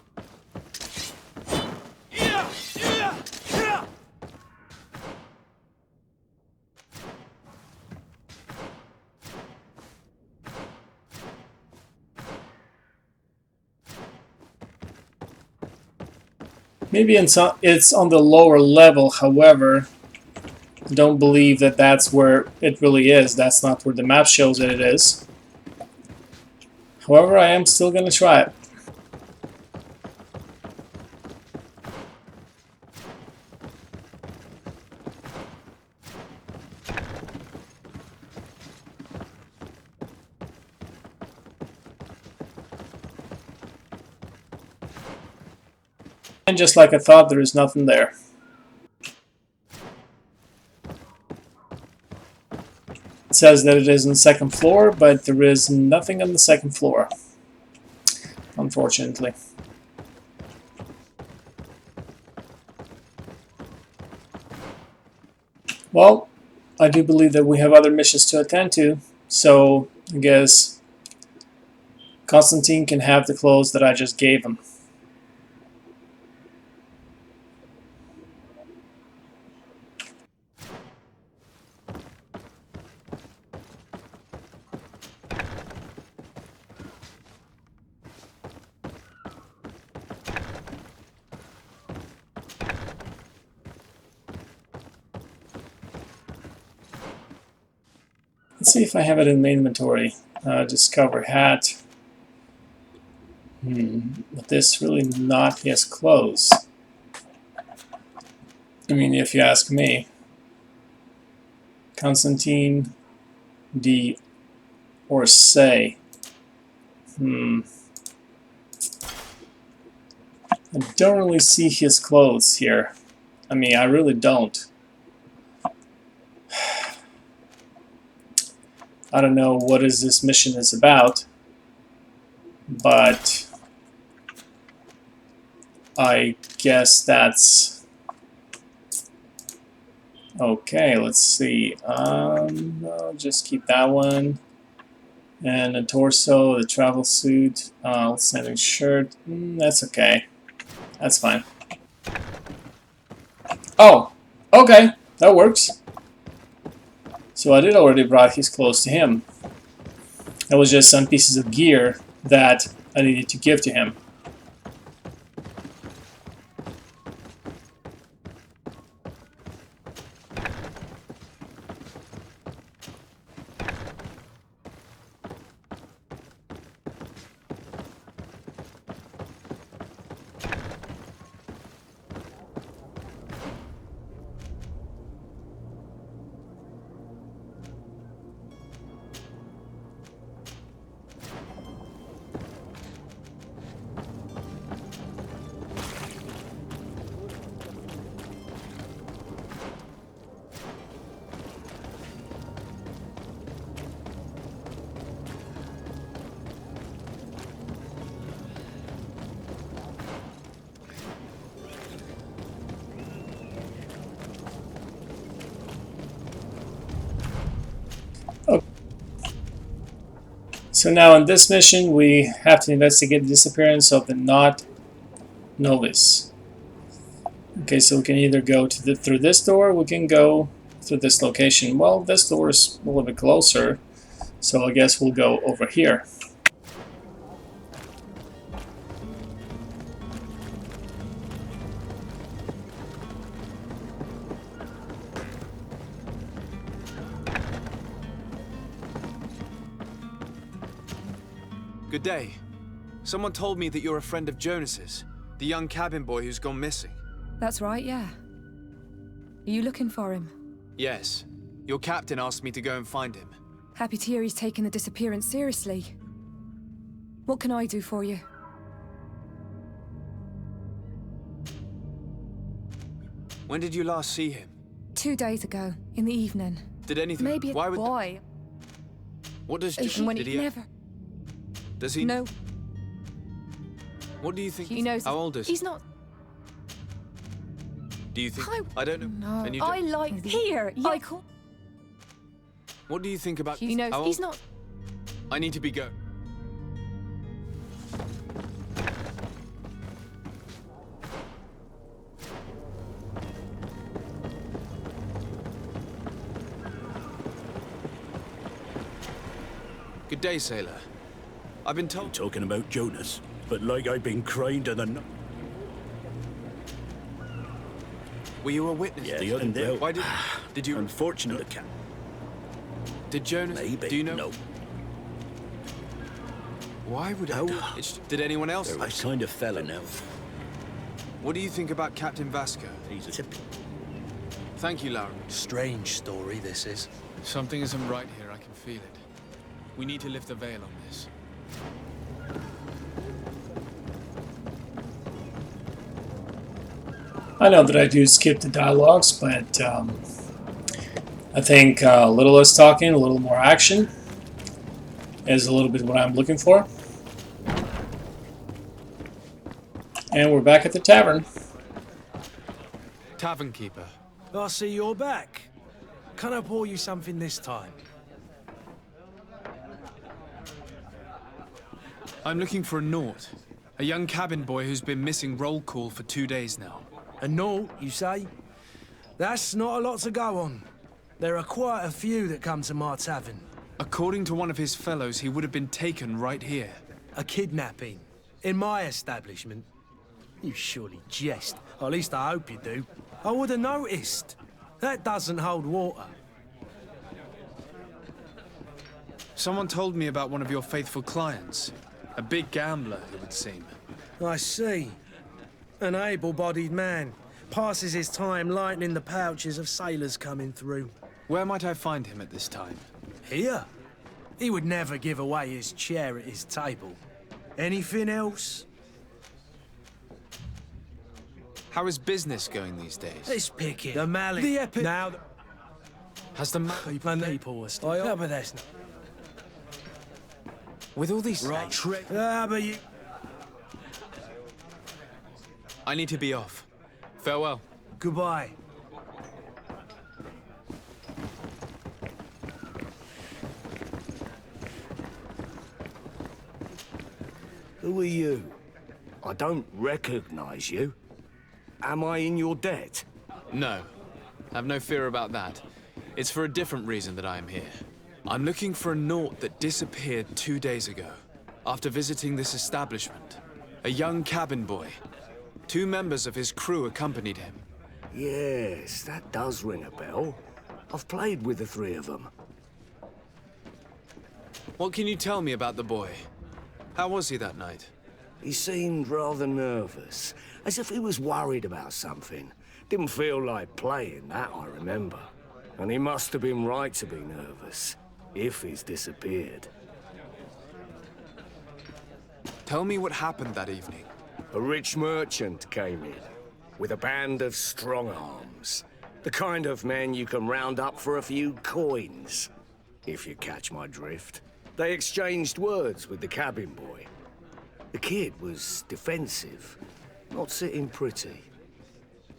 Maybe it's on the lower level. However, I don't believe that that's where it really is. That's not where the map shows that it is. However, I am still going to try it. And just like I thought, there is nothing there. It says that it is on the second floor, but there is nothing on the second floor, unfortunately. Well, I do believe that we have other missions to attend to, so I guess Constantine can have the clothes that I just gave him. Let's see if I have it in the inventory. Discover hat. But this really not his clothes. I mean, if you ask me. Constantine D. Orsay. I don't really see his clothes here. I mean, I really don't. I don't know what this mission is about, but I guess that's okay. Let's see. I'll just keep that one, and the torso, the travel suit, standing shirt. That's okay. That's fine. Oh, okay, that works. So I did already brought his clothes to him. That was just some pieces of gear that I needed to give to him. So now in this mission, we have to investigate the disappearance of the Not Novice. Okay, so we can either go to through this door, or we can go through this location. Well, this door is a little bit closer, so I guess we'll go over here. Good day. Someone told me that you're a friend of Jonas's, the young cabin boy who's gone missing. That's right, yeah. Are you looking for him? Yes. Your captain asked me to go and find him. Happy to hear he's taken the disappearance seriously. What can I do for you? When did you last see him? 2 days ago, in the evening. Did anything... Maybe a Why would... boy. What does... When did he he... never... Does he... No. What do you think... He knows... How old is he? He's not... Do you think... I don't know. No. And you I don't... like... Here, I call... What do you think about... He knows... How He's old... not... I need to be go... Good day, sailor. I've been told... Talking about Jonas, but like I've been crying to the... Were you a witness? Yeah, the other day. Why did you... Unfortunately, Did Jonas... maybe. Do you know... No. Why would... No. Did anyone else... There was kind of fella now. What do you think about Captain Vasco? He's a... Thank you, Lauren. Strange story, this is. Something isn't right here, I can feel it. We need to lift the veil on this. I know that I do skip the dialogues, but I think a little less talking, a little more action is a little bit what I'm looking for. And we're back at the tavern. Tavern keeper. I see you're back. Can I pour you something this time? I'm looking for a Naut, a young cabin boy who's been missing roll call for 2 days now. A Naut, you say? That's not a lot to go on. There are quite a few that come to my tavern. According to one of his fellows, he would have been taken right here. A kidnapping? In my establishment? You surely jest. Or at least I hope you do. I would have noticed. That doesn't hold water. Someone told me about one of your faithful clients. A big gambler, it would seem. I see. An able-bodied man. Passes his time lightening the pouches of sailors coming through. Where might I find him at this time? Here? He would never give away his chair at his table. Anything else? How is business going these days? It's picking. The mallet. The epic. Now... Has the people were still... Yeah, but that's not... With all these... Right. But you... I need to be off. Farewell. Goodbye. Who are you? I don't recognize you. Am I in your debt? No. Have no fear about that. It's for a different reason that I am here. I'm looking for a Naut that disappeared 2 days ago, after visiting this establishment. A young cabin boy. 2 members of his crew accompanied him. Yes, that does ring a bell. I've played with the 3 of them. What can you tell me about the boy? How was he that night? He seemed rather nervous, as if he was worried about something. Didn't feel like playing, that I remember. And he must have been right to be nervous, if he's disappeared. Tell me what happened that evening. A rich merchant came in, with a band of strong arms. The kind of men you can round up for a few coins, if you catch my drift. They exchanged words with the cabin boy. The kid was defensive, not sitting pretty.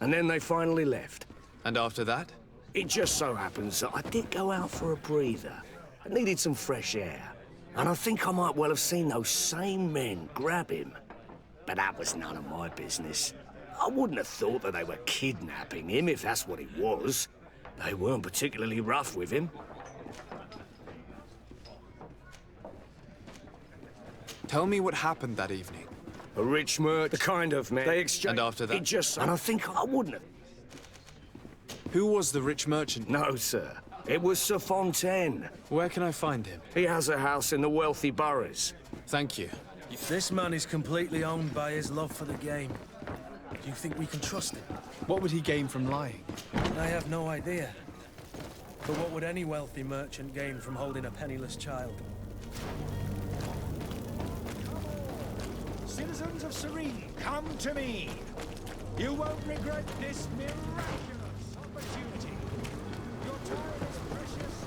And then they finally left. And after that? It just so happens that I did go out for a breather. I needed some fresh air. And I think I might well have seen those same men grab him. But that was none of my business. I wouldn't have thought that they were kidnapping him, if that's what it was. They weren't particularly rough with him. Tell me what happened that evening. A rich merchant, the kind of man they exchanged. And after that? It just... And I think I wouldn't have... Who was the rich merchant? No, sir. It was Sir Fontaine. Where can I find him? He has a house in the wealthy boroughs. Thank you. This man is completely owned by his love for the game. Do you think we can trust him? What would he gain from lying? I have no idea. But what would any wealthy merchant gain from holding a penniless child? Citizens of Serene, come to me. You won't regret this miraculous opportunity. Your time is precious.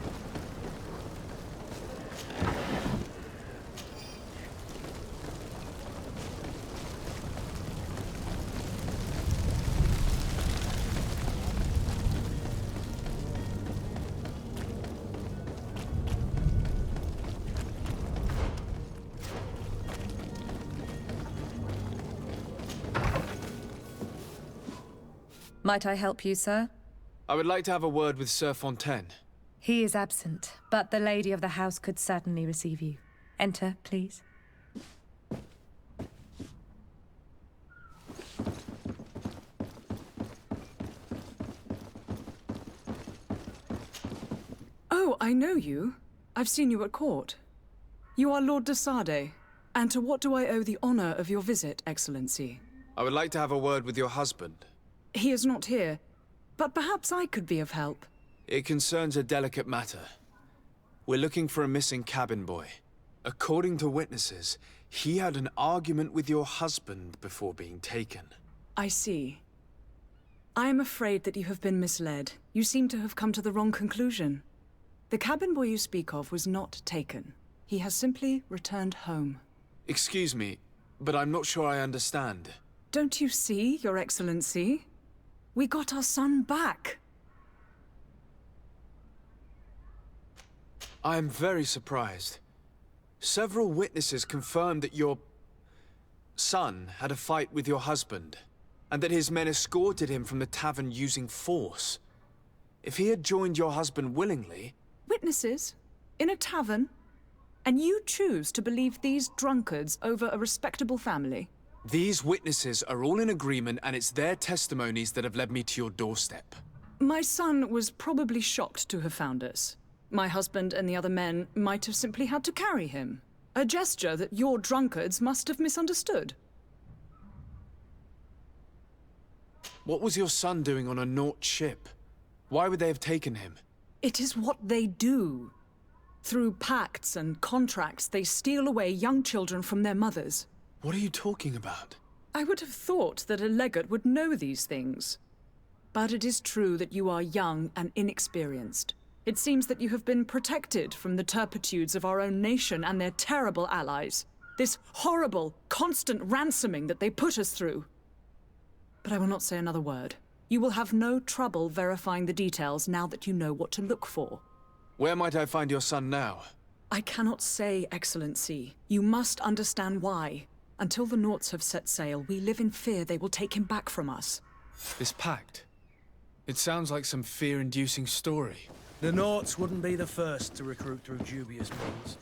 Might I help you, sir? I would like to have a word with Sir Fontaine. He is absent, but the lady of the house could certainly receive you. Enter, please. Oh, I know you. I've seen you at court. You are Lord de Sade. And to what do I owe the honor of your visit, Excellency? I would like to have a word with your husband. He is not here, but perhaps I could be of help. It concerns a delicate matter. We're looking for a missing cabin boy. According to witnesses, he had an argument with your husband before being taken. I see. I am afraid that you have been misled. You seem to have come to the wrong conclusion. The cabin boy you speak of was not taken. He has simply returned home. Excuse me, but I'm not sure I understand. Don't you see, Your Excellency? We got our son back. I am very surprised. Several witnesses confirmed that your son had a fight with your husband, and that his men escorted him from the tavern using force. If he had joined your husband willingly... Witnesses? In a tavern? And you choose to believe these drunkards over a respectable family? These witnesses are all in agreement, and it's their testimonies that have led me to your doorstep. My son was probably shocked to have found us. My husband and the other men might have simply had to carry him. A gesture that your drunkards must have misunderstood. What was your son doing on a Naut ship? Why would they have taken him? It is what they do. Through pacts and contracts, they steal away young children from their mothers. What are you talking about? I would have thought that a legate would know these things. But it is true that you are young and inexperienced. It seems that you have been protected from the turpitudes of our own nation and their terrible allies. This horrible, constant ransoming that they put us through. But I will not say another word. You will have no trouble verifying the details now that you know what to look for. Where might I find your son now? I cannot say, Excellency. You must understand why. Until the Nauts have set sail, we live in fear they will take him back from us. This pact? It sounds like some fear-inducing story. The Nauts wouldn't be the first to recruit through dubious means.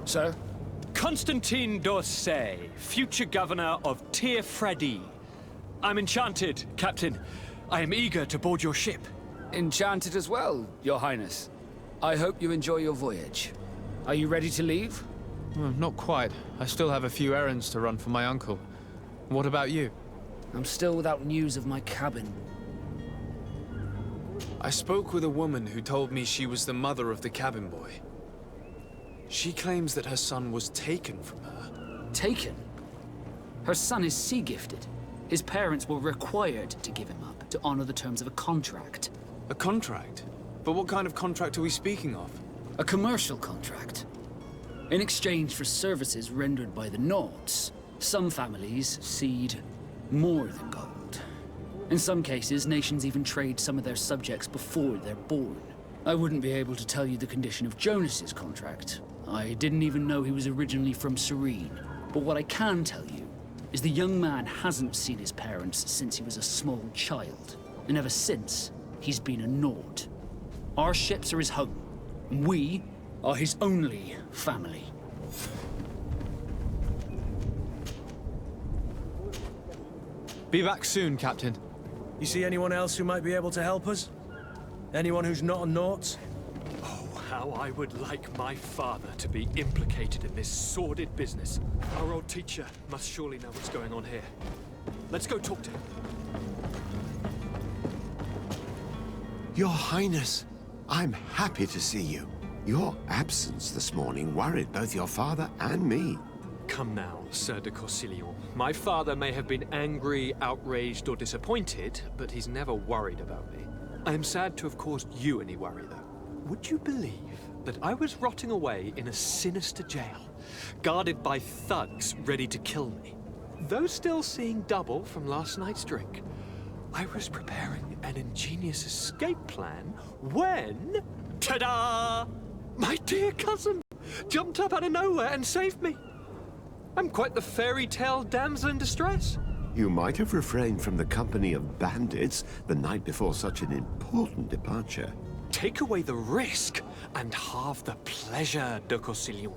Sir? Constantine d'Orsay, future governor of Tir Freddy. I'm enchanted, Captain. I am eager to board your ship. Enchanted as well, Your Highness. I hope you enjoy your voyage. Are you ready to leave? Not quite. I still have a few errands to run for my uncle. What about you? I'm still without news of my cabin. I spoke with a woman who told me she was the mother of the cabin boy. She claims that her son was taken from her. Taken? Her son is sea-gifted. His parents were required to give him up to honor the terms of a contract. A contract? But what kind of contract are we speaking of? A commercial contract. In exchange for services rendered by the Nauts, some families cede more than gold. In some cases, nations even trade some of their subjects before they're born. I wouldn't be able to tell you the condition of Jonas's contract. I didn't even know he was originally from Serene. But what I can tell you is the young man hasn't seen his parents since he was a small child. And ever since, he's been a Naut. Our ships are his home. And we are his only family. Be back soon, Captain. You see anyone else who might be able to help us? Anyone who's not a Naut? Oh, how I would like my father to be implicated in this sordid business. Our old teacher must surely know what's going on here. Let's go talk to him. Your Highness, I'm happy to see you. Your absence this morning worried both your father and me. Come now, Sir de Corsilion. My father may have been angry, outraged, or disappointed, but he's never worried about me. I am sad to have caused you any worry, though. Would you believe that I was rotting away in a sinister jail, guarded by thugs ready to kill me? Though still seeing double from last night's drink, I was preparing an ingenious escape plan when... ta-da! My dear cousin jumped up out of nowhere and saved me. I'm quite the fairy tale damsel in distress. You might have refrained from the company of bandits the night before such an important departure. Take away the risk and halve the pleasure, de Corsilion.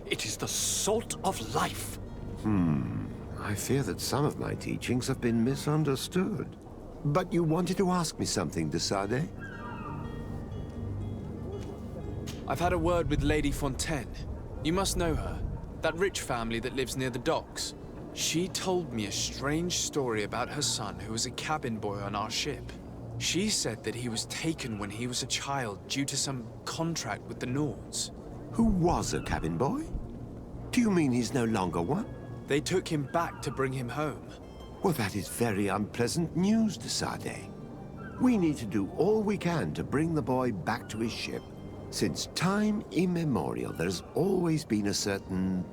It is the salt of life. I fear that some of my teachings have been misunderstood. But you wanted to ask me something, de Sade? I've had a word with Lady Fontaine. You must know her. That rich family that lives near the docks. She told me a strange story about her son who was a cabin boy on our ship. She said that he was taken when he was a child due to some contract with the Nauts. Who was a cabin boy? Do you mean he's no longer one? They took him back to bring him home. Well, that is very unpleasant news, de Sade. We need to do all we can to bring the boy back to his ship. Since time immemorial, there's always been a certain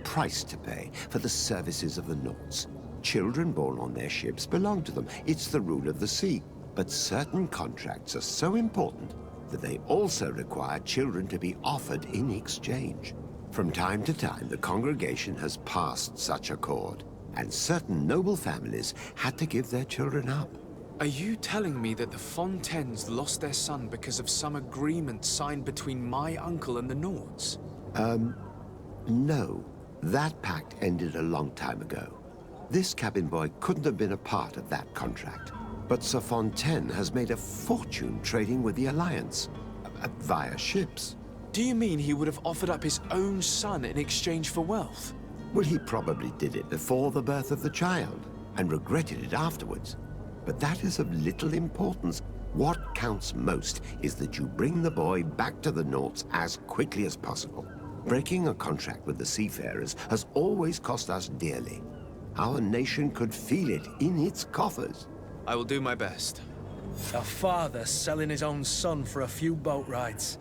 price to pay for the services of the Nauts. Children born on their ships belong to them. It's the rule of the sea. But certain contracts are so important that they also require children to be offered in exchange. From time to time, the congregation has passed such accord, and certain noble families had to give their children up. Are you telling me that the Fontaines lost their son because of some agreement signed between my uncle and the Nauts? No. That pact ended a long time ago. This cabin boy couldn't have been a part of that contract. But Sir Fontaine has made a fortune trading with the Alliance, via ships. Do you mean he would have offered up his own son in exchange for wealth? Well, he probably did it before the birth of the child, and regretted it afterwards. But that is of little importance. What counts most is that you bring the boy back to the Nauts as quickly as possible. Breaking a contract with the seafarers has always cost us dearly. Our nation could feel it in its coffers. I will do my best. A father selling his own son for a few boat rides.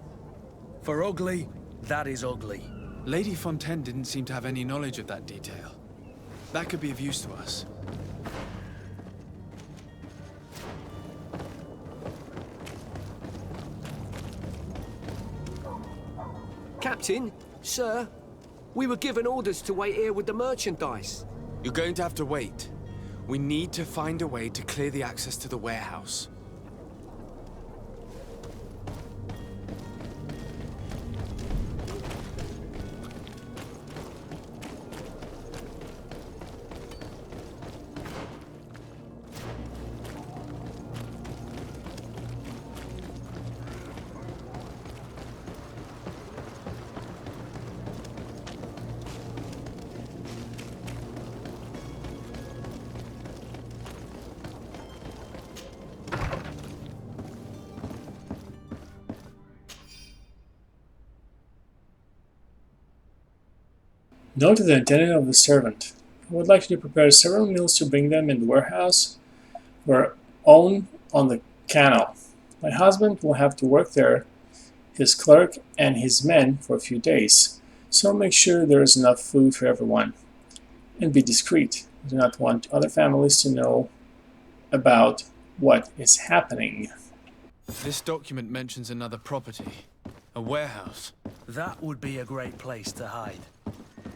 For ugly, that is ugly. Lady Fontaine didn't seem to have any knowledge of that detail. That could be of use to us. Captain, sir, we were given orders to wait here with the merchandise. You're going to have to wait. We need to find a way to clear the access to the warehouse. Note the identity of the servant. I would like you to prepare several meals to bring them in the warehouse we're own on the canal. My husband will have to work there, his clerk and his men for a few days, so make sure there is enough food for everyone. And be discreet. We do not want other families to know about what is happening. This document mentions another property. A warehouse. That would be a great place to hide.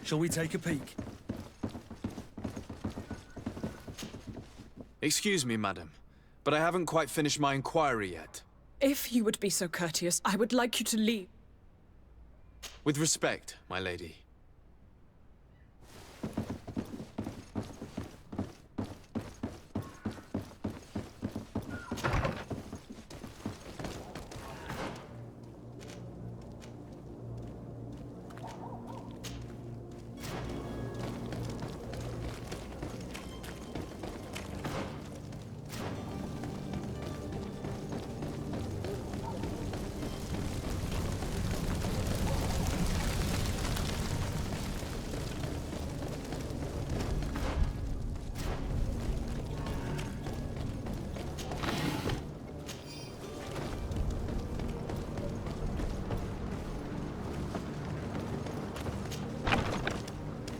Shall we take a peek? Excuse me, madam, but I haven't quite finished my inquiry yet. If you would be so courteous, I would like you to leave. With respect, my lady.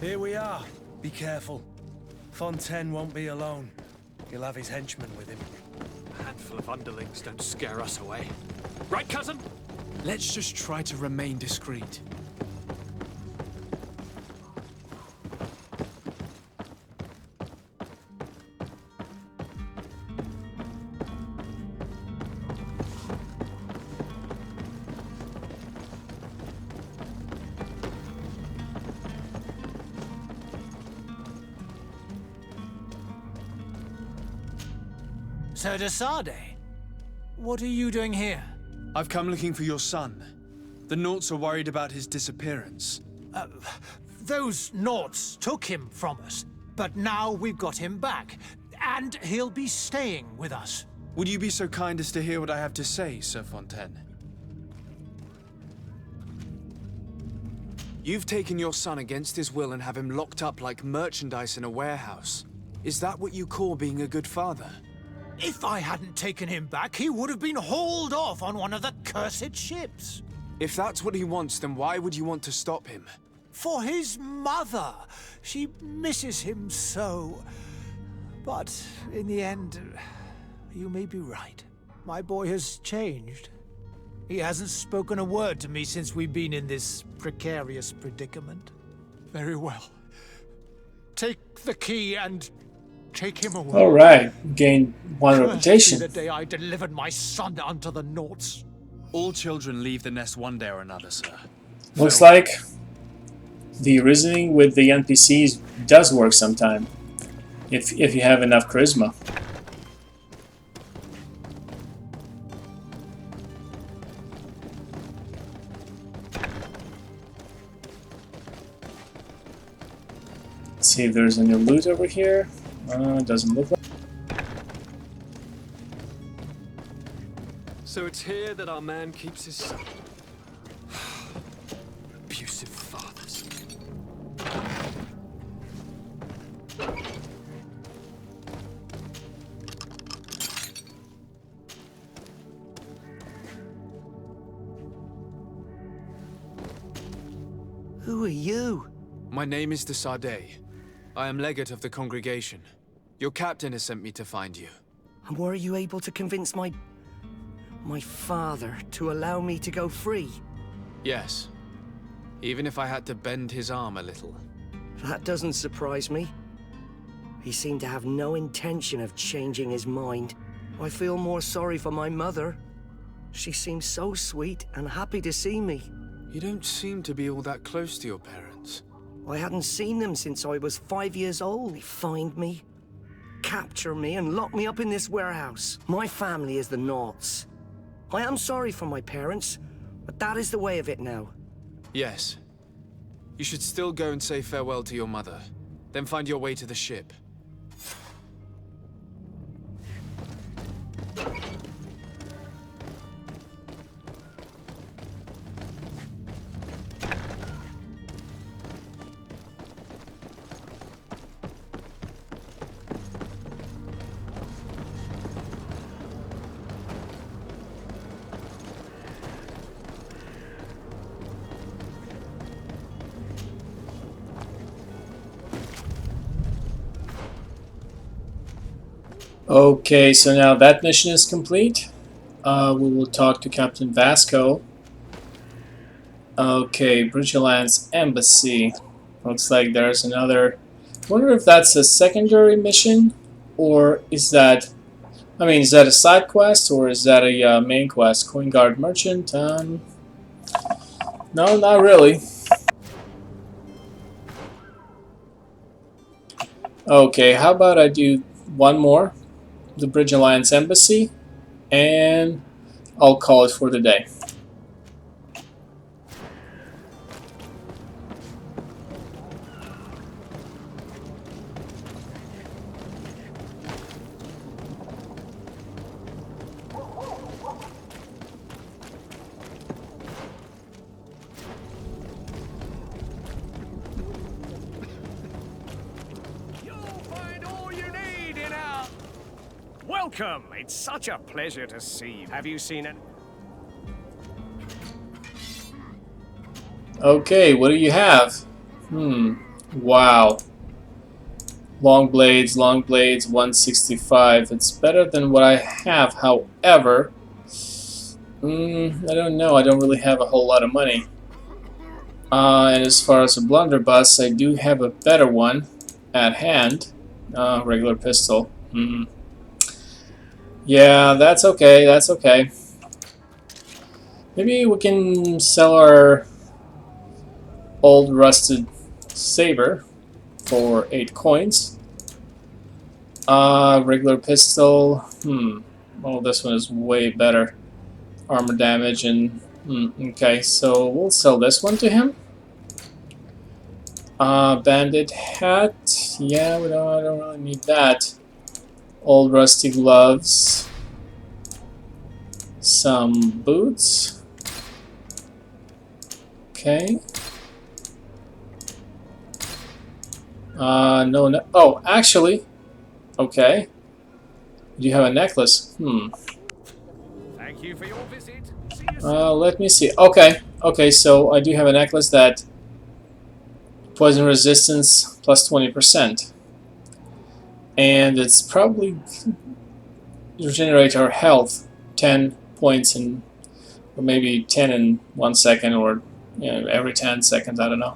Here we are. Be careful. Fontaine won't be alone. He'll have his henchmen with him. A handful of underlings don't scare us away. Right, cousin? Let's just try to remain discreet. Sir de Sade, what are you doing here? I've come looking for your son. The Naughts are worried about his disappearance. Those Naughts took him from us, but now we've got him back, and he'll be staying with us. Would you be so kind as to hear what I have to say, Sir Fontaine? You've taken your son against his will and have him locked up like merchandise in a warehouse. Is that what you call being a good father? If I hadn't taken him back, he would have been hauled off on one of the cursed ships. If that's what he wants, then why would you want to stop him? For his mother. She misses him so. But in the end, you may be right. My boy has changed. He hasn't spoken a word to me since we've been in this precarious predicament. Very well. Take the key and take him away. Alright, gained one reputation. The day I delivered my son unto the Naughts. All children leave the nest one day or another, sir. Looks like the reasoning with the NPCs does work sometime. If you have enough charisma. Let's see if there's any loot over here. Doesn't look like. So it's here that our man keeps his son. Abusive fathers. Who are you? My name is de Sade. I am legate of the congregation. Your captain has sent me to find you. And were you able to convince my father to allow me to go free? Yes. Even if I had to bend his arm a little. That doesn't surprise me. He seemed to have no intention of changing his mind. I feel more sorry for my mother. She seemed so sweet and happy to see me. You don't seem to be all that close to your parents. I hadn't seen them since I was 5 years old. They find me, capture me, and lock me up in this warehouse. My family is the Naughts. I am sorry for my parents, but that is the way of it now. Yes. You should still go and say farewell to your mother. Then find your way to the ship. Okay, so now that mission is complete. We will talk to Captain Vasco. Okay, Bridgeland's Embassy. Looks like there's another. Wonder if that's a secondary mission, or is that? I mean, is that a side quest or is that a main quest? Coin Guard Merchant? No, not really. Okay, how about I do one more, the Bridge Alliance Embassy, and I'll call it for the day. Welcome! It's such a pleasure to see you. Have you seen it? Okay, what do you have? Wow. Long blades, 165. It's better than what I have, however, I don't know, I don't really have a whole lot of money. And as far as a blunderbuss, I do have a better one at hand. Regular pistol. Yeah, that's okay, that's okay. Maybe we can sell our old rusted saber for 8 coins. Regular pistol. Well, this one is way better. Armor damage and... okay, so we'll sell this one to him. Bandit hat. Yeah, I don't really need that. Old rusty gloves. Some boots. Okay. No. Oh, actually. Okay. You have a necklace. Thank you for your visit. Let me see. Okay, so I do have a necklace that poison resistance plus 20%. And it's probably regenerate our health 10 points in, or maybe 10 in 1 second, or every 10 seconds, I don't know.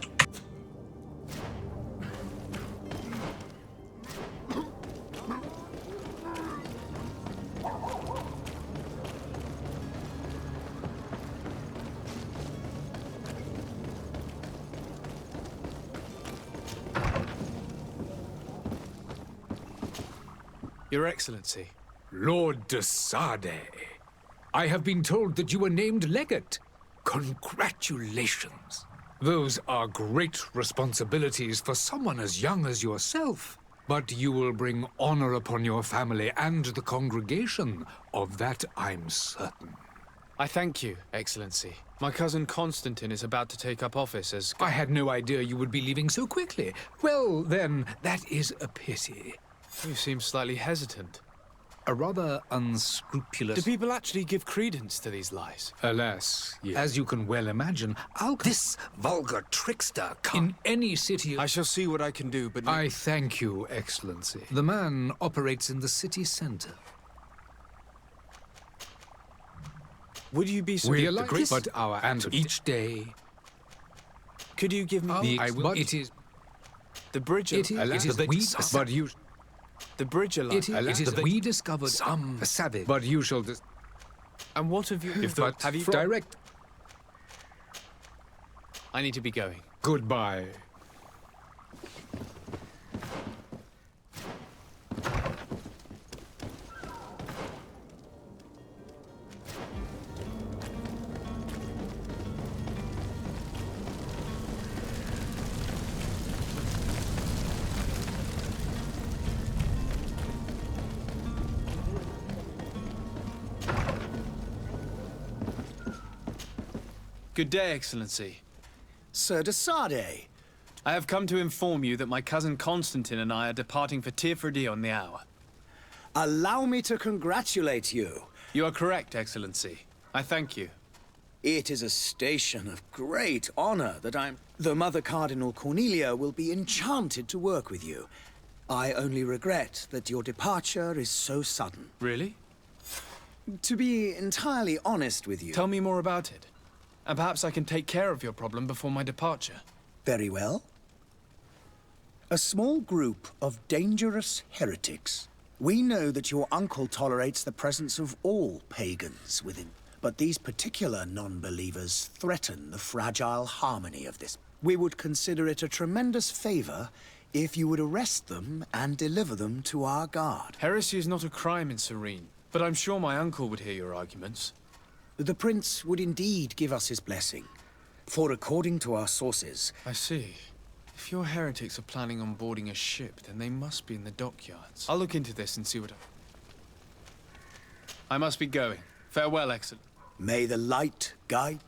Your Excellency. Lord de Sade, I have been told that you were named legate. Congratulations. Those are great responsibilities for someone as young as yourself. But you will bring honor upon your family and the congregation. Of that I'm certain. I thank you, Excellency. My cousin Constantine is about to take up office as... I had no idea you would be leaving so quickly. Well, then, that is a pity. You seem slightly hesitant. A rather unscrupulous... Do people actually give credence to these lies? Alas, yes. As you can well imagine, this vulgar trickster in any city... I shall see what I can do, but... I thank you, Excellency. The man operates in the city center. Would you be so... We are like but our and each day... Could you give me... It is... The bridge... It is that we... But you... The bridge alliance. It is that we discovered some savage. But you shall... And what have you... have you... Direct... I need to be going. Goodbye. Good day, Excellency. Sir de Sade. I have come to inform you that my cousin Constantine and I are departing for Tirfredi on the hour. Allow me to congratulate you. You are correct, Excellency. I thank you. It is a station of great honor that The Mother Cardinal Cornelia will be enchanted to work with you. I only regret that your departure is so sudden. Really? To be entirely honest with you... Tell me more about it. And perhaps I can take care of your problem before my departure. Very well. A small group of dangerous heretics. We know that your uncle tolerates the presence of all pagans within, but these particular non-believers threaten the fragile harmony of this. We would consider it a tremendous favor if you would arrest them and deliver them to our guard. Heresy is not a crime in Serene, but I'm sure my uncle would hear your arguments. The prince would indeed give us his blessing, for according to our sources... I see. If your heretics are planning on boarding a ship, then they must be in the dockyards. I'll look into this and see what I must be going. Farewell, Excellent. May the light guide...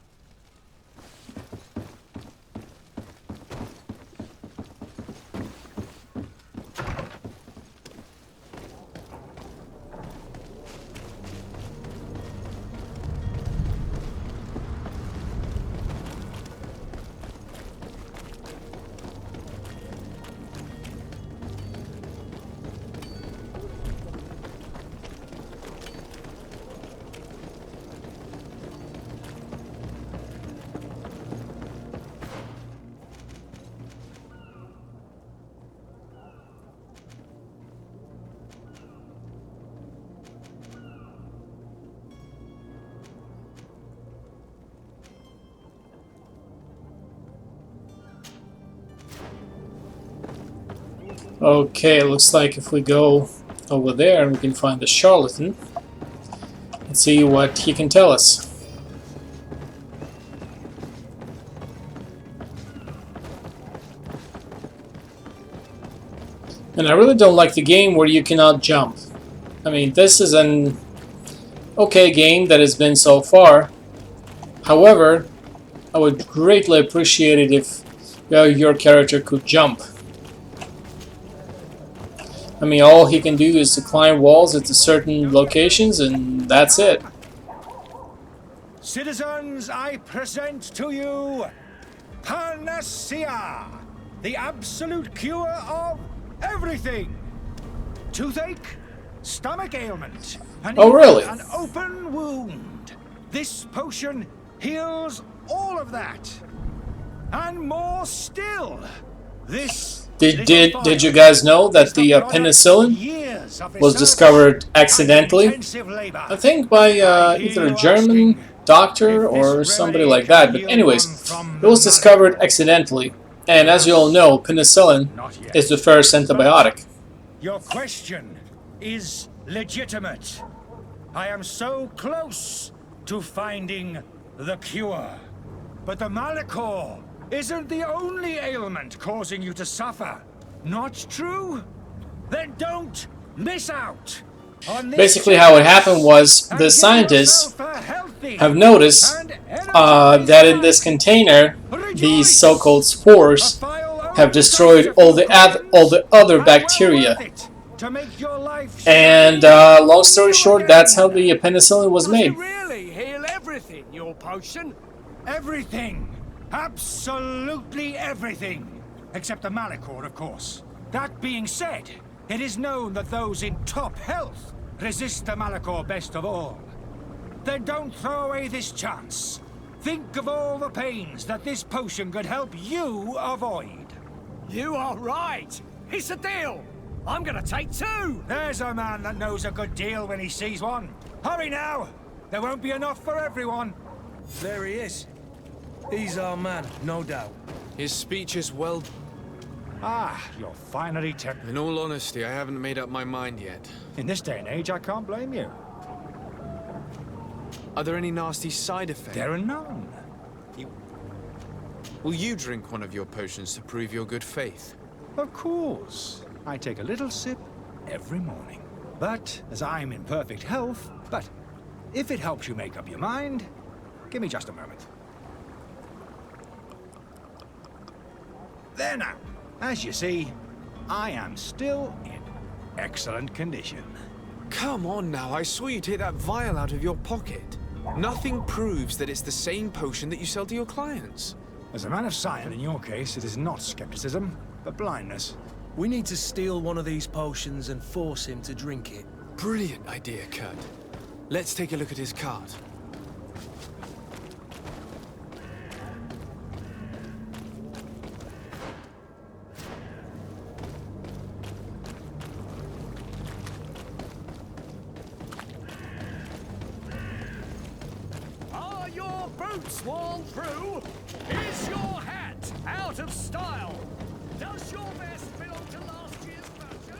Okay, looks like if we go over there we can find the charlatan and see what he can tell us. And I really don't like the game where you cannot jump. I mean, this is an okay game that has been so far. However, I would greatly appreciate it if your character could jump. I mean, all he can do is to climb walls at certain locations, and that's it. Citizens, I present to you Panacea, the absolute cure of everything. Toothache, stomach ailment, and oh, really? an open wound. This potion heals all of that. And more still. This Did you guys know that the penicillin was discovered accidentally? I think by either a German doctor or somebody like that. But anyways, it was discovered accidentally. And as you all know, penicillin is the first antibiotic. Your question is legitimate. I am so close to finding the cure. But the Malachor isn't the only ailment causing you to suffer. Not true? Then don't miss out on this. Basically how it happened was the scientists have noticed that in this container these so-called spores have destroyed all the other bacteria. And long story short, that's how the penicillin was made. Really heal everything, your potion? Everything. Absolutely everything. Except the Malachor, of course. That being said, it is known that those in top health resist the Malachor best of all. Then don't throw away this chance. Think of all the pains that this potion could help you avoid. You are right. It's a deal. I'm gonna take two. There's a man that knows a good deal when he sees one. Hurry now. There won't be enough for everyone. There he is. He's our man, no doubt. His speech is well... Ah, you're finally In all honesty, I haven't made up my mind yet. In this day and age, I can't blame you. Are there any nasty side effects? There are none. Will you drink one of your potions to prove your good faith? Of course. I take a little sip every morning. But, as I'm in perfect health, if it helps you make up your mind, give me just a moment. There now. As you see, I am still in excellent condition. Come on now, I saw you take that vial out of your pocket. Nothing proves that it's the same potion that you sell to your clients. As a man of science, in your case, it is not skepticism, but blindness. We need to steal one of these potions and force him to drink it. Brilliant idea, Kurt. Let's take a look at his cart. Are your boots worn through? Is your hat out of style? Does your vest belong to last year's fashion?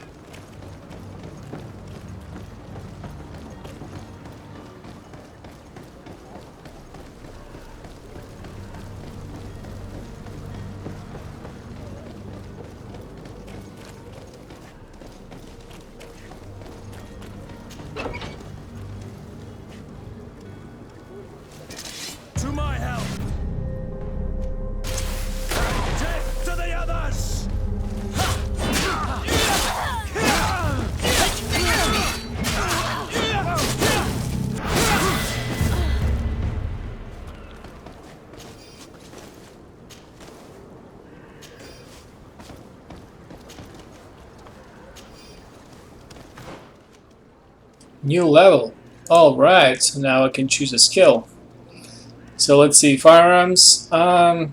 To my help! Death to the others! New level. Alright, so now I can choose a skill. So let's see, firearms,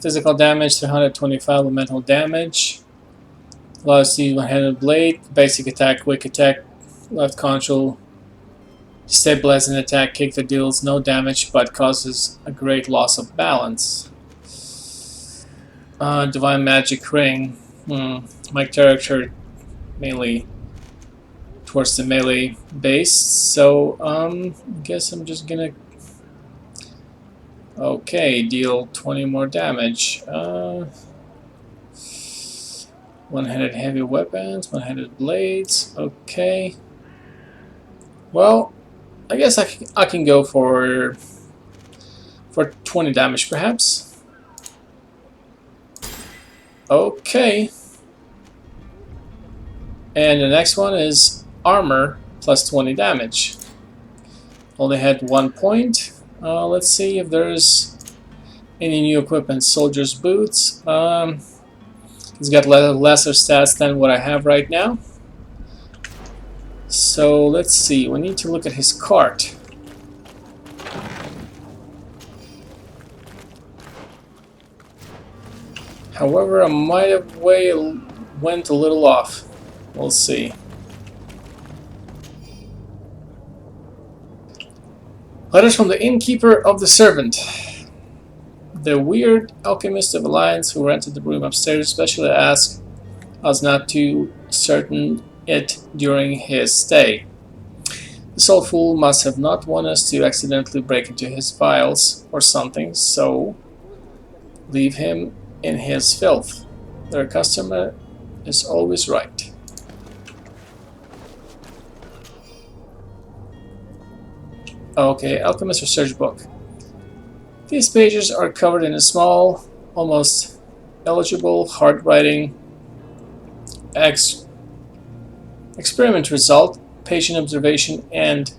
physical damage 325, elemental damage. Allows to use one-handed blade, basic attack, quick attack, left control, stabilize an attack kick that deals no damage but causes a great loss of balance. Divine magic ring. My character mainly towards the melee base, so I guess I'm just gonna deal 20 more damage. One-handed heavy weapons, one-handed blades. Okay. Well, I guess I can go for 20 damage perhaps. Okay. And the next one is armor plus 20 damage. Only had 1 point. Let's see if there's any new equipment. Soldier's boots. He's got lesser stats than what I have right now. So let's see. We need to look at his cart. However, I might have went a little off. We'll see. Letters from the innkeeper of the servant. The weird alchemist of Alliance who rented the room upstairs especially asked us not to certain it during his stay. This old fool must have not wanted us to accidentally break into his files or something, so leave him in his filth. Their customer is always right. Okay, Alchemist Research Book. These pages are covered in a small, almost illegible handwriting. Experiment result, patient observation, and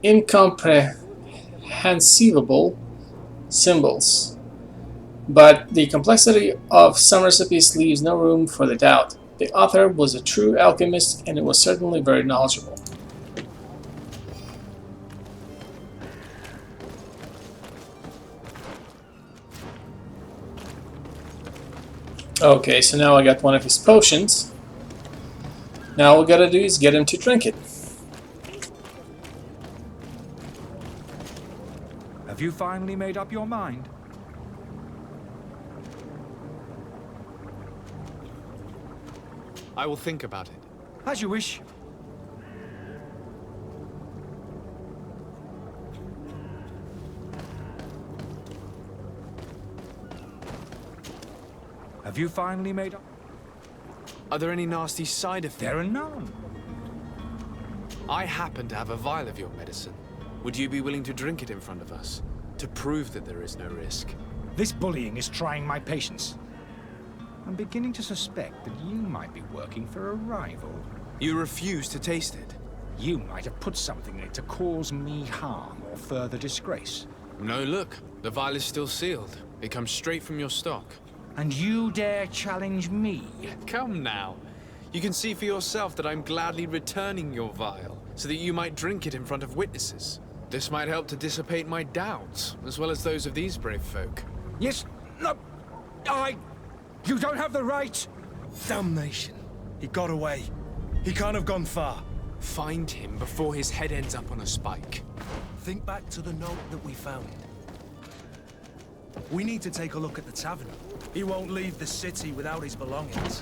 incomprehensible symbols. But the complexity of some recipes leaves no room for the doubt. The author was a true alchemist, and it was certainly very knowledgeable. Okay, so now I got one of his potions. Now all we gotta do is get him to drink it. Have you finally made up your mind? I will think about it. As you wish. Have you finally made up? Are there any nasty side effects? There are none. I happen to have a vial of your medicine. Would you be willing to drink it in front of us? To prove that there is no risk? This bullying is trying my patience. I'm beginning to suspect that you might be working for a rival. You refuse to taste it? You might have put something in it to cause me harm or further disgrace. No, look. The vial is still sealed. It comes straight from your stock. And you dare challenge me? Come now. You can see for yourself that I'm gladly returning your vial, so that you might drink it in front of witnesses. This might help to dissipate my doubts, as well as those of these brave folk. Yes, no, you don't have the right. Damnation. He got away. He can't have gone far. Find him before his head ends up on a spike. Think back to the note that we found. We need to take a look at the tavern. He won't leave the city without his belongings.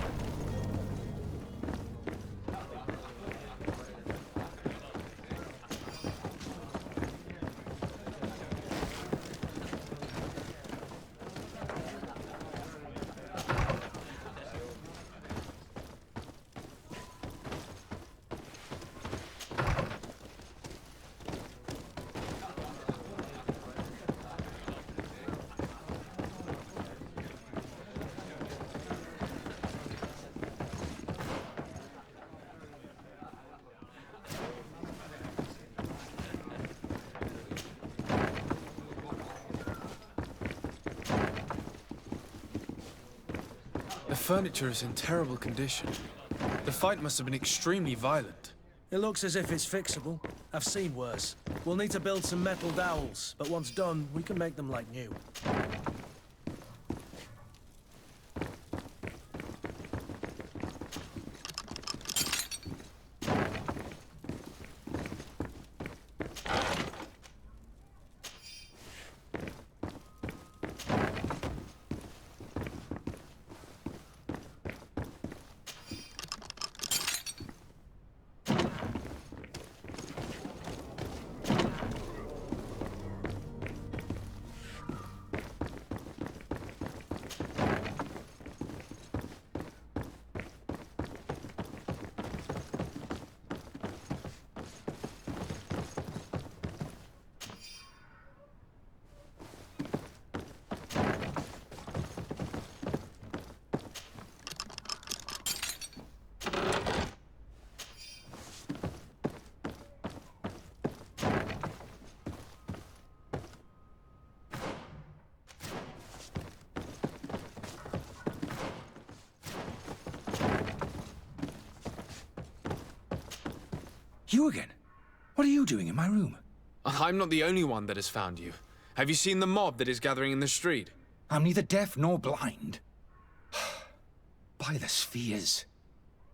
The furniture is in terrible condition. The fight must have been extremely violent. It looks as if it's fixable. I've seen worse. We'll need to build some metal dowels, but once done, we can make them like new. You again? What are you doing in my room? I'm not the only one that has found you. Have you seen the mob that is gathering in the street? I'm neither deaf nor blind. By the spheres.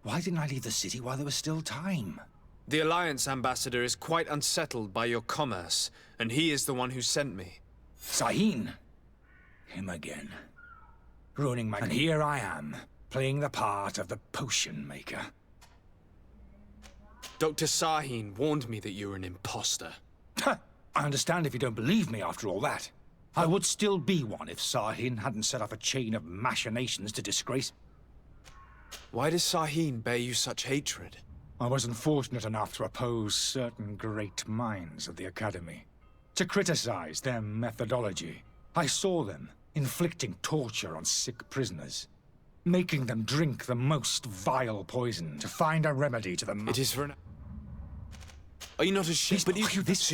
Why didn't I leave the city while there was still time? The Alliance ambassador is quite unsettled by your commerce, and he is the one who sent me. Sahin. Him again. Ruining my... And here I am, playing the part of the potion maker. Dr. Sahin warned me that you were an imposter. I understand if you don't believe me after all that. I would still be one if Sahin hadn't set off a chain of machinations to disgrace. Why does Sahin bear you such hatred? I wasn't fortunate enough to oppose certain great minds at the Academy. To criticize their methodology. I saw them inflicting torture on sick prisoners. Making them drink the most vile poison to find a remedy to the... It is for an... Are you not ashamed? But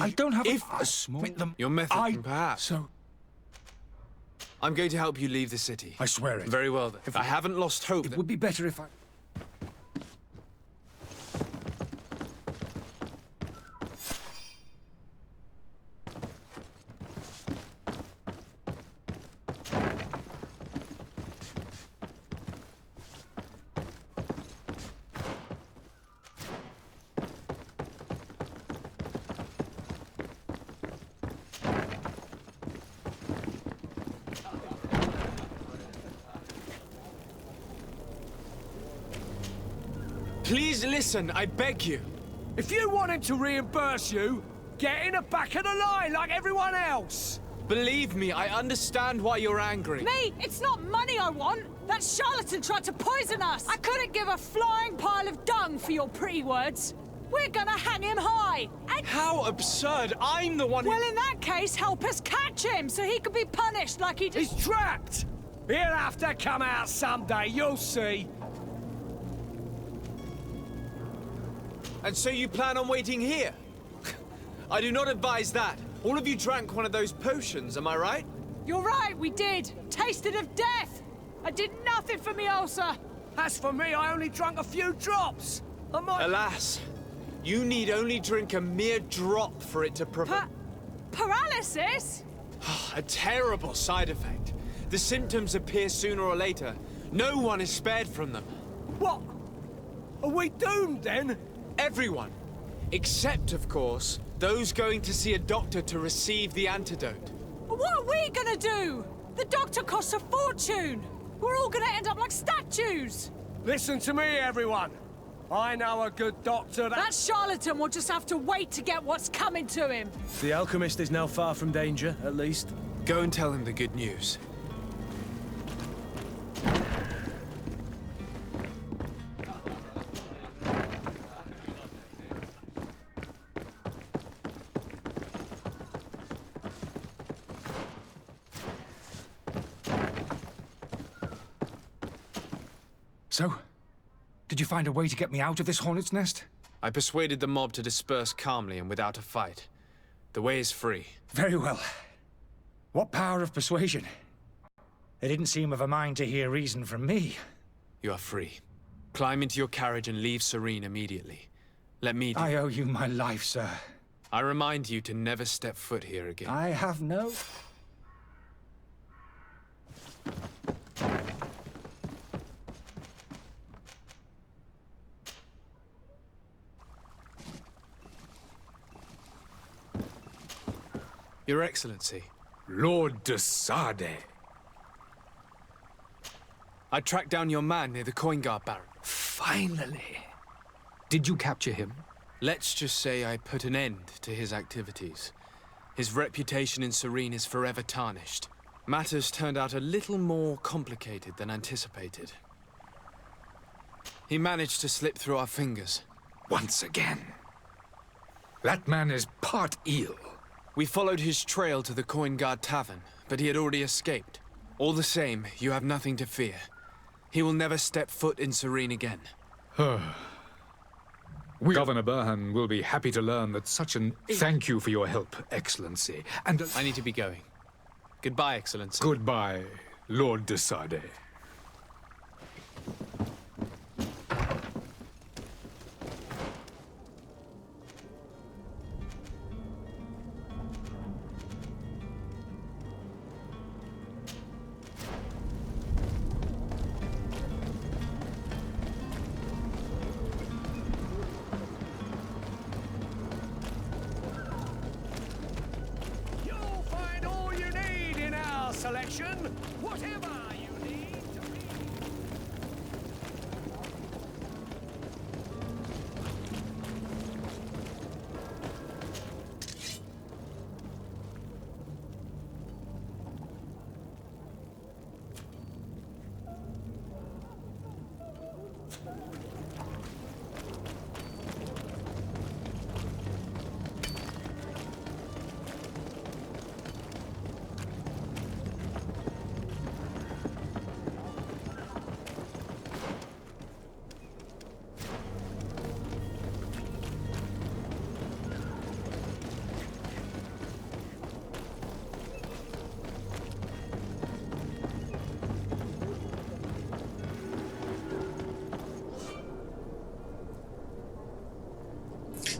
I don't have a small... Your method, perhaps. So... I'm going to help you leave the city. I swear it. Very well, then. If I haven't lost hope... It would be better if I... Please listen, I beg you. If you want him to reimburse you, get in the back of the line like everyone else. Believe me, I understand why you're angry. Me? It's not money I want. That charlatan tried to poison us. I couldn't give a flying pile of dung for your pretty words. We're gonna hang him high. How absurd! I'm the one who... Well, in that case, help us catch him so he can be punished like he did. He's trapped! He'll have to come out someday, you'll see. And so you plan on waiting here? I do not advise that. All of you drank one of those potions, am I right? You're right, we did. Tasted of death. I did nothing for me ulcer. As for me, I only drank a few drops. I might... Alas, you need only drink a mere drop for it to provoke... Paralysis? A terrible side effect. The symptoms appear sooner or later. No one is spared from them. What? Are we doomed, then? Everyone. Except, of course, those going to see a doctor to receive the antidote. What are we gonna do? The doctor costs a fortune. We're all gonna end up like statues. Listen to me, everyone. I know a good doctor That charlatan will just have to wait to get what's coming to him. The alchemist is now far from danger, at least. Go and tell him the good news. So, did you find a way to get me out of this hornet's nest? I persuaded the mob to disperse calmly and without a fight. The way is free. Very well. What power of persuasion? They didn't seem of a mind to hear reason from me. You are free. Climb into your carriage and leave Serene immediately. Let me do... I owe you my life, sir. I remind you to never step foot here again. I have no... Your Excellency. Lord de Sade. I tracked down your man near the coin guard barrack. Finally. Did you capture him? Let's just say I put an end to his activities. His reputation in Serene is forever tarnished. Matters turned out a little more complicated than anticipated. He managed to slip through our fingers. Once again. That man is part eel. We followed his trail to the Coin Guard Tavern, but he had already escaped. All the same, you have nothing to fear. He will never step foot in Serene again. Governor Burhan will be happy to learn that such an... Thank you for your help, Excellency. And... I need to be going. Goodbye, Excellency. Goodbye, Lord de Sade. Selection, whatever you need.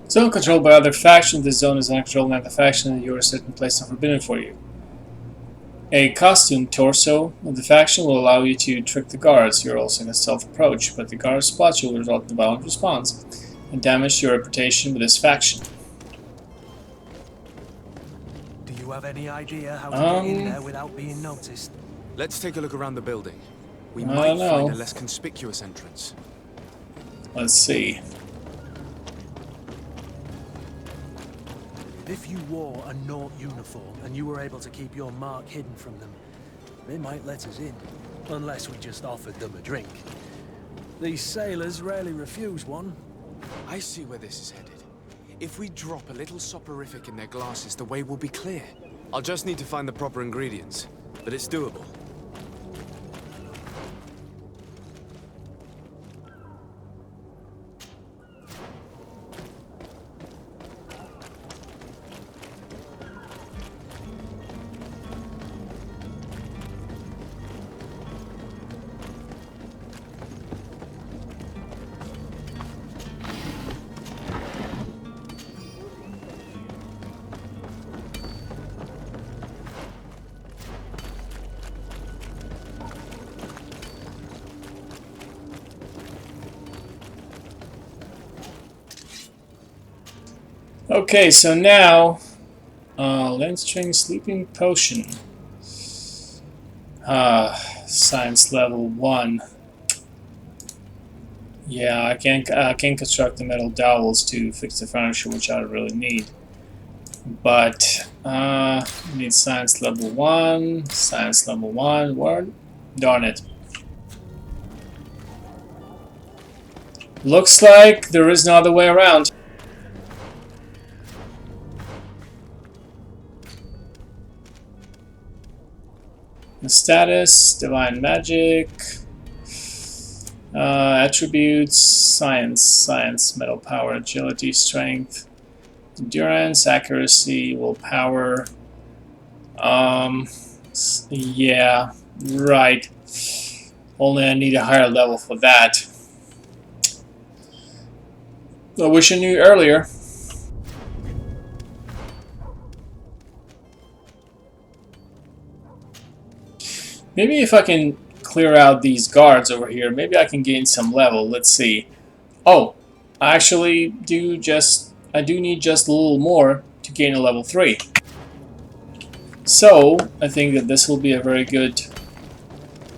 Zone controlled by other factions. This zone is not controlled by the faction and you are set in place and forbidden for you. A costumed torso of the faction will allow you to trick the guards. You're also in a stealth approach, but the guards spot you will result in a violent response and damage your reputation with this faction. Do you have any idea how to get in there without being noticed? Let's take a look around the building. We I might don't know. find a less conspicuous entrance. Let's see. If you wore a Naught uniform and you were able to keep your mark hidden from them, they might let us in, unless we just offered them a drink. These sailors rarely refuse one. I see where this is headed. If we drop a little soporific in their glasses, the way will be clear. I'll just need to find the proper ingredients, but it's doable. Okay, so now land string sleeping potion. Science level 1. Yeah, I can construct the metal dowels to fix the furniture, which I don't really need. But need science level 1. Science level 1. Word? Darn it. Looks like there is no other way around. The status, divine magic, attributes, science, metal power, agility, strength, endurance, accuracy, willpower. Yeah, right. Only I need a higher level for that. I wish I knew earlier. Maybe if I can clear out these guards over here, maybe I can gain some level. Let's see. Oh, I actually do need just a little more to gain a level 3. So, I think that this will be a very good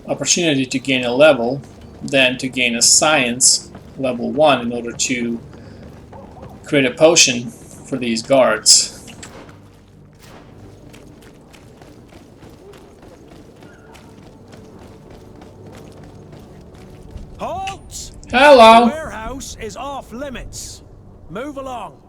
opportunity to gain a level, than to gain a science level 1 in order to create a potion for these guards. Halt! Hello! The warehouse is off limits. Move along.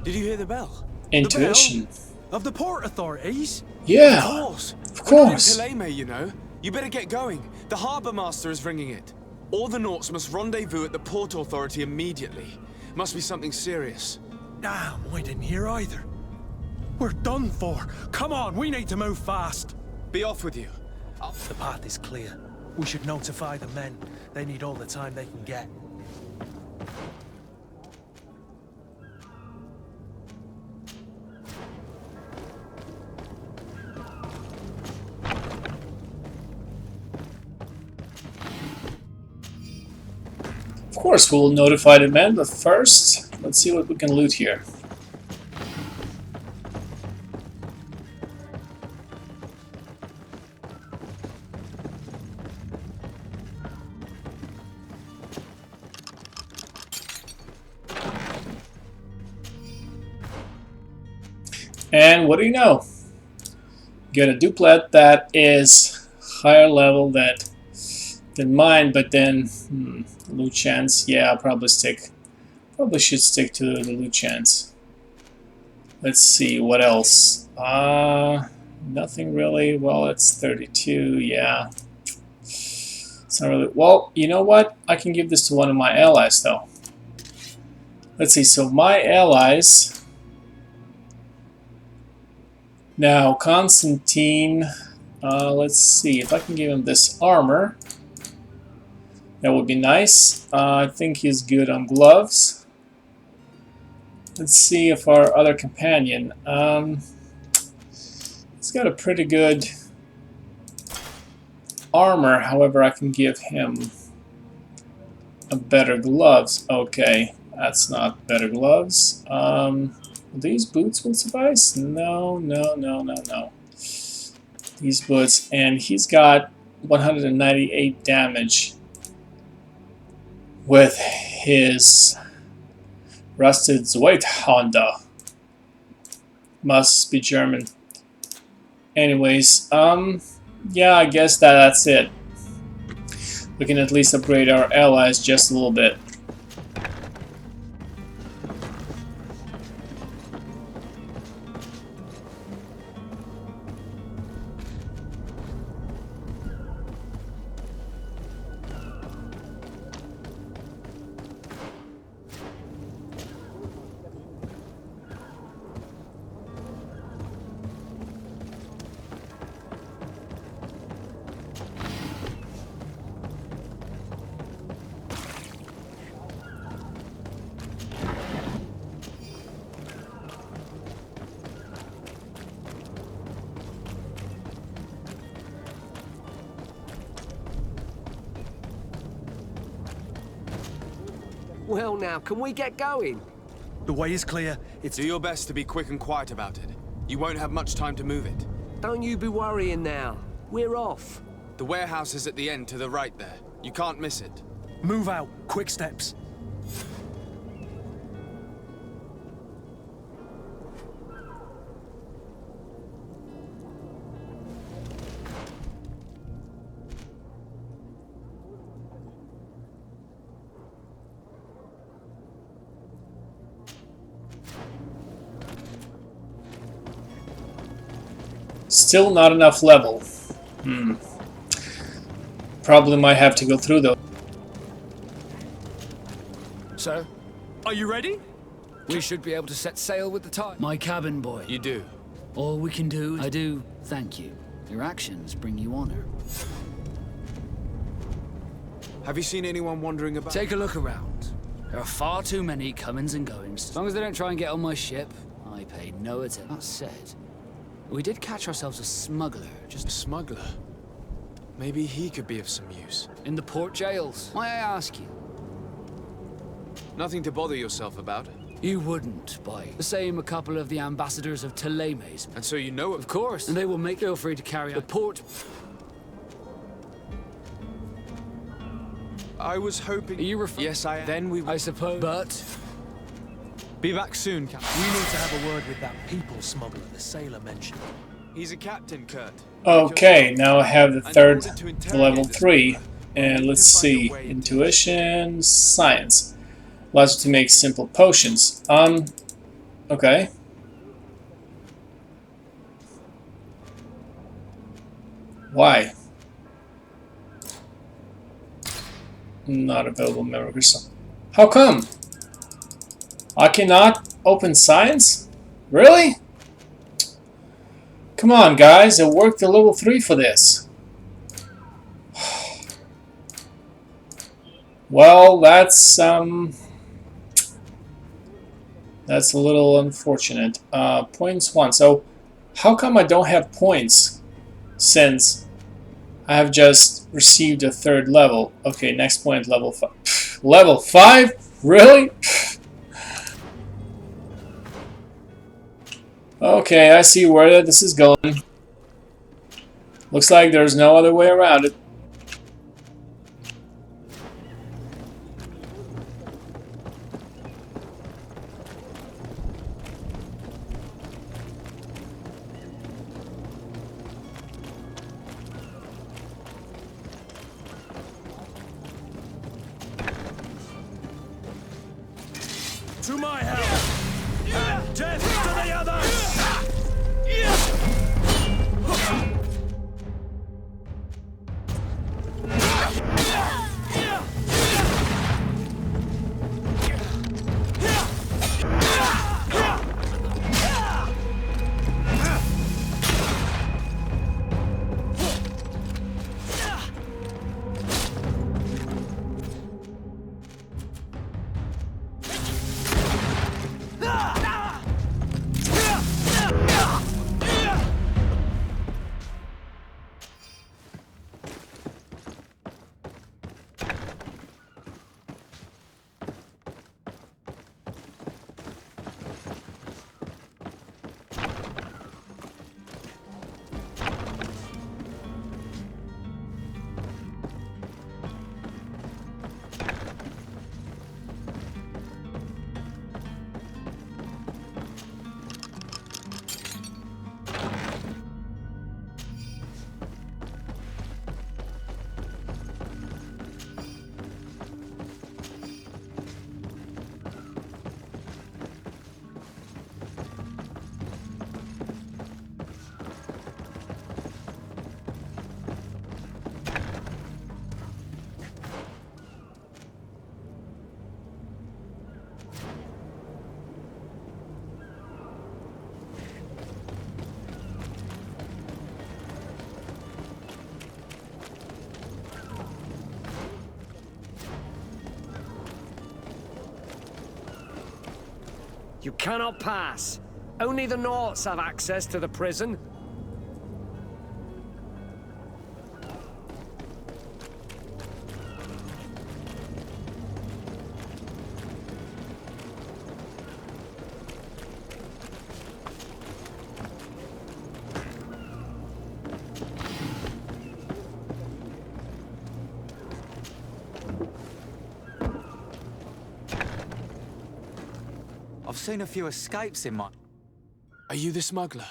Did you hear the bell? Intuition. The bell? Of the port authorities? Yeah, Of course. of course. We're not in Peleme, you know. You better get going. The harbour master is ringing it. All the Nauts must rendezvous at the port authority immediately. Must be something serious. Damn, I didn't hear either. We're done for. Come on, we need to move fast. Be off with you. The path is clear. We should notify the men. They need all the time they can get. Of course, we'll notify the men, but first, let's see what we can loot here. And what do you know? Get a duplet that is higher level than mine, but then loot chance. Yeah, I'll probably should stick to the loot chance. Let's see what else. Nothing really. Well, it's 32. Yeah, it's not really. Well, you know what? I can give this to one of my allies though. Let's see. So my allies. Now, Constantine, let's see if I can give him this armor. That would be nice. I think he's good on gloves. Let's see if our other companion, he's got a pretty good armor. However, I can give him a better gloves. Okay, that's not better gloves. These boots will suffice? No. These boots, and he's got 198 damage with his rusted Zweithonda. Must be German. Anyways, yeah, I guess that's it. We can at least upgrade our allies just a little bit. Well now, can we get going? The way is clear. Do your best to be quick and quiet about it. You won't have much time to move it. Don't you be worrying now. We're off. The warehouse is at the end to the right there. You can't miss it. Move out. Quick steps. Still not enough level. Probably might have to go through though. So, are you ready? We should be able to set sail with the tide. My cabin boy. You do. All we can do, I do thank you. Your actions bring you honor. Have you seen anyone wandering about? Take a look around. There are far too many comings and goings. As long as they don't try and get on my ship, I pay no attention. That said, we did catch ourselves a smuggler. Just a smuggler? Maybe he could be of some use. In the port jails. Why I ask you? Nothing to bother yourself about. You wouldn't, by the same a couple of the ambassadors of Ptolemy's. And so you know it? Of course. And they will feel free to carry out the port. I was hoping... Are you Yes, I am. Then we... I suppose. But... Be back soon, Captain. We need to have a word with that people smuggler the sailor mentioned. He's a captain, Kurt. Okay, now I have the third level 3. And let's see. Intuition, science. Allows you to make simple potions. Okay. Why? Not available memory crystal. How come? I cannot open science? Really? Come on, guys. I worked at level 3 for this. Well, that's a little unfortunate. Points 1. So, how come I don't have points since I have just received a 3rd level? Okay, next point, level 5. Level 5? Really? Okay, I see where this is going. Looks like there's no other way around it. To my help! And death to the others! You cannot pass. Only the Norts have access to the prison. seen a few escapes in my... Are you the smuggler?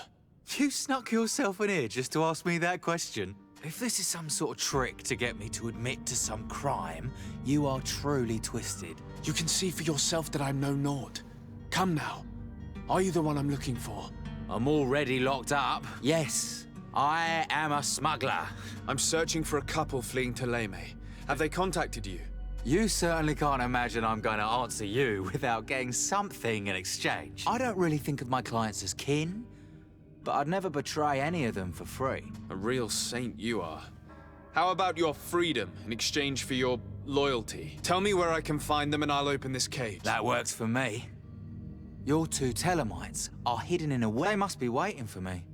You snuck yourself in here just to ask me that question? If this is some sort of trick to get me to admit to some crime, you are truly twisted. You can see for yourself that I'm no naught. Come now. Are you the one I'm looking for? I'm already locked up. Yes, I am a smuggler. I'm searching for a couple fleeing to Leme. Have they contacted you? You certainly can't imagine I'm going to answer you without getting something in exchange. I don't really think of my clients as kin, but I'd never betray any of them for free. A real saint you are. How about your freedom in exchange for your loyalty? Tell me where I can find them and I'll open this cage. That works for me. Your two Telemites are hidden in a way. They must be waiting for me.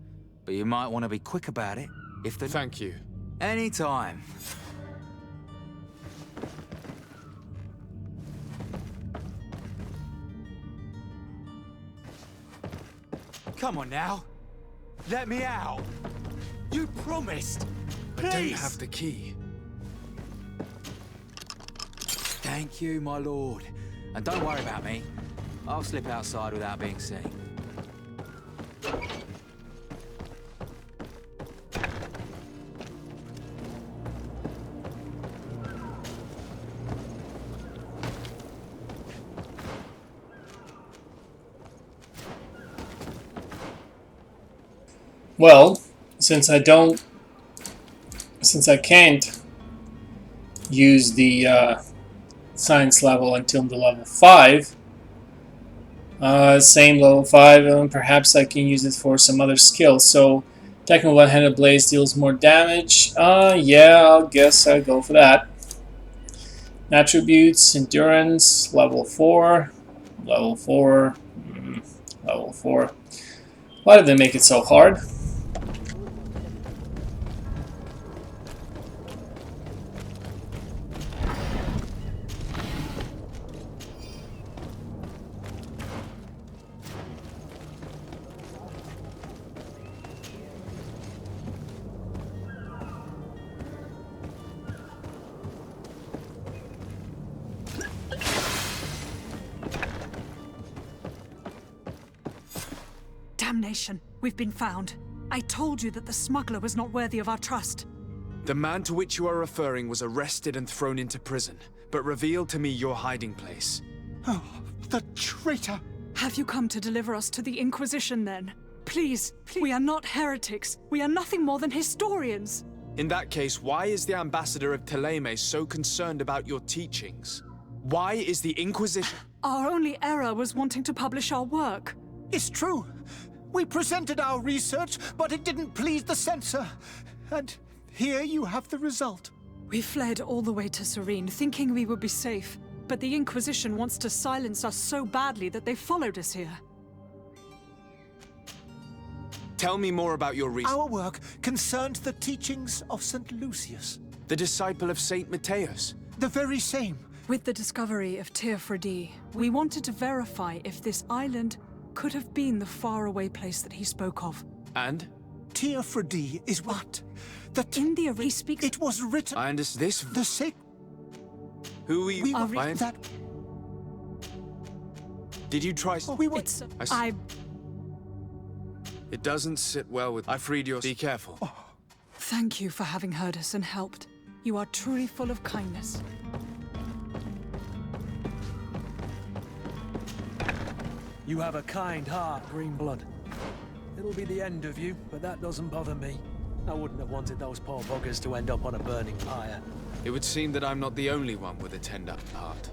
But you might want to be quick about it. If they... Thank you. Anytime. Come on now. Let me out. You promised. I don't have the key. Thank you, my lord. And don't worry about me. I'll slip outside without being seen. Well, since I can't use the science level until the level 5, same level 5, and perhaps I can use it for some other skills. So, technical one-handed blaze deals more damage. Yeah, I guess I'll go for that. Attributes, endurance, level 4, level 4, level 4. Why did they make it so hard? Damnation! We've been found. I told you that the smuggler was not worthy of our trust. The man to which you are referring was arrested and thrown into prison, but revealed to me your hiding place. Oh, the traitor! Have you come to deliver us to the Inquisition, then? Please, we are not heretics. We are nothing more than historians. In that case, why is the ambassador of Teleme so concerned about your teachings? Why is the Inquisition... Our only error was wanting to publish our work. It's true. We presented our research, but it didn't please the censor. And here you have the result. We fled all the way to Serene, thinking we would be safe. But the Inquisition wants to silence us so badly that they followed us here. Tell me more about your research. Our work concerned the teachings of St. Lucius. The disciple of St. Mateus. The very same. With the discovery of Teofredi, we wanted to verify if this island could have been the faraway place that he spoke of. And? Teofredi is what? That in the he speaks. It was written. I understand this. The sick. Who are you? We were that. Did you try? Oh, we were. It doesn't sit well with. I freed your. Be careful. Oh. Thank you for having heard us and helped. You are truly full of kindness. You have a kind heart, Greenblood. It'll be the end of you, but that doesn't bother me. I wouldn't have wanted those poor buggers to end up on a burning pyre. It would seem that I'm not the only one with a tender heart.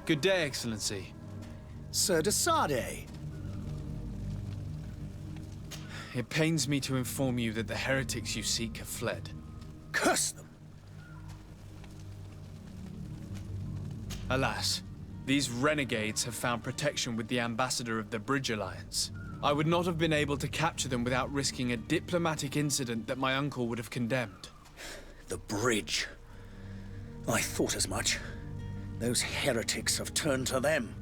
Good day, Excellency. Sir de Sade. It pains me to inform you that the heretics you seek have fled. Curse them! Alas, these renegades have found protection with the ambassador of the Bridge Alliance. I would not have been able to capture them without risking a diplomatic incident that my uncle would have condemned. The bridge. I thought as much. Those heretics have turned to them.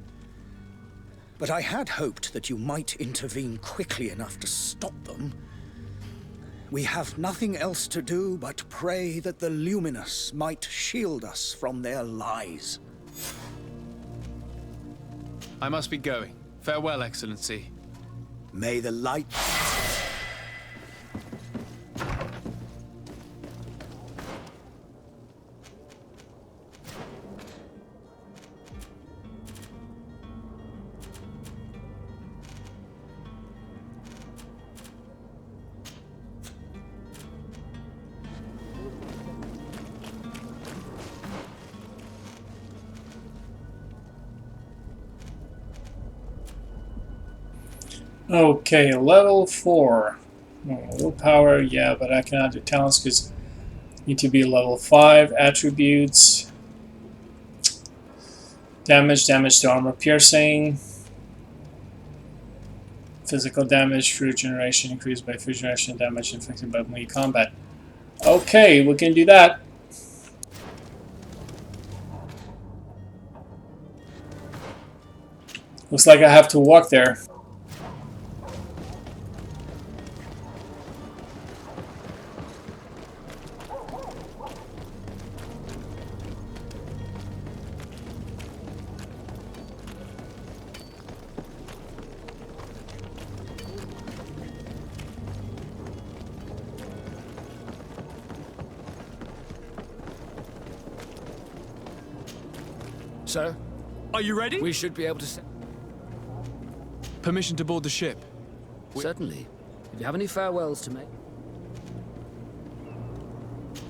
but I had hoped that you might intervene quickly enough to stop them. We have nothing else to do but pray that the Luminous might shield us from their lies. I must be going. Farewell, Excellency. May the light... Okay, level 4. Willpower, yeah, but I cannot do talents because need to be level 5. Attributes. Damage to armor piercing. Physical damage, fruit generation increased by fruit generation damage inflicted by melee combat. Okay, we can do that. Looks like I have to walk there. Sir? Are you ready? We should be able to... Permission to board the ship. Certainly. If you have any farewells to make...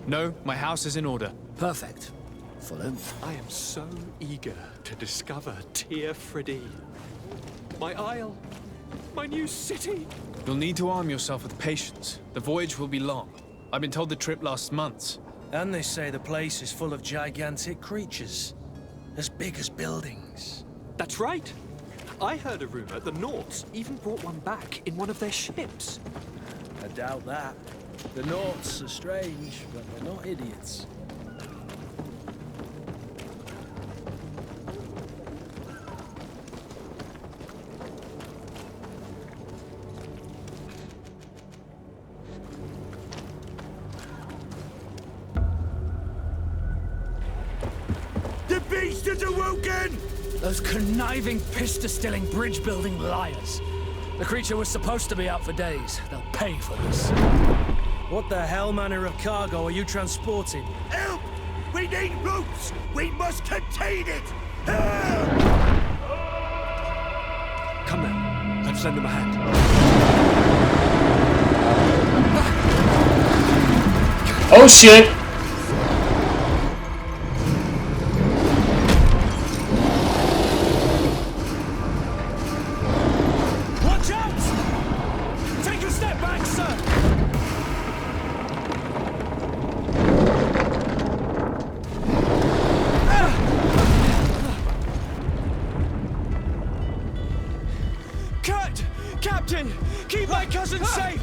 No, my house is in order. Perfect. Follow. I am so eager to discover Teer Friddy. My isle. My new city. You'll need to arm yourself with patience. The voyage will be long. I've been told the trip lasts months. And they say the place is full of gigantic creatures. As big as buildings. That's right. I heard a rumor the Nauts even brought one back in one of their ships. I doubt that. The Nauts are strange, but they're not idiots. The beast is awoken! Those conniving, piss-distilling, bridge-building liars. The creature was supposed to be out for days. They'll pay for this. What the hell manner of cargo are you transporting? Help! We need ropes! We must contain it! Help! Come now, let's lend them a hand. Oh shit! Watch out! Take a step back, sir! Cut! Captain! Keep my cousin safe!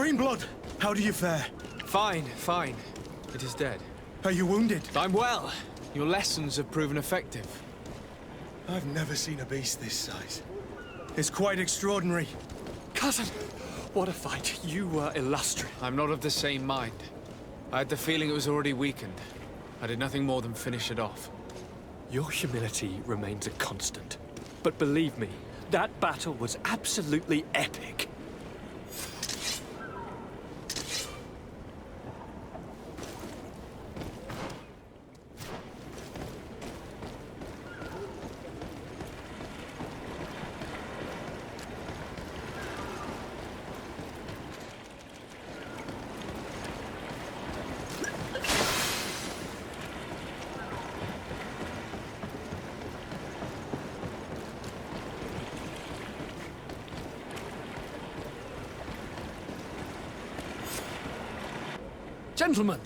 Greenblood, how do you fare? Fine, fine. It is dead. Are you wounded? I'm well. Your lessons have proven effective. I've never seen a beast this size. It's quite extraordinary. Cousin, what a fight. You were illustrious. I'm not of the same mind. I had the feeling it was already weakened. I did nothing more than finish it off. Your humility remains a constant. But believe me, that battle was absolutely epic. Gentlemen!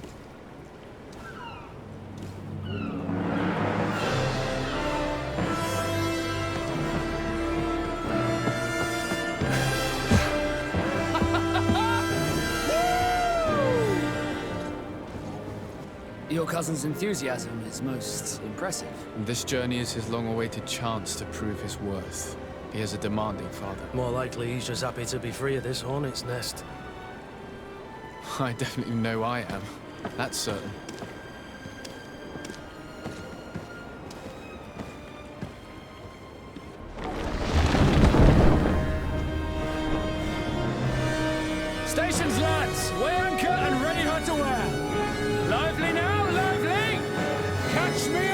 Your cousin's enthusiasm is most impressive. This journey is his long-awaited chance to prove his worth. He has a demanding father. More likely he's just happy to be free of this hornet's nest. I definitely know I am. That's certain. Stations, lads! Weigh anchor and ready her to wear! Lively now, lively! Catch me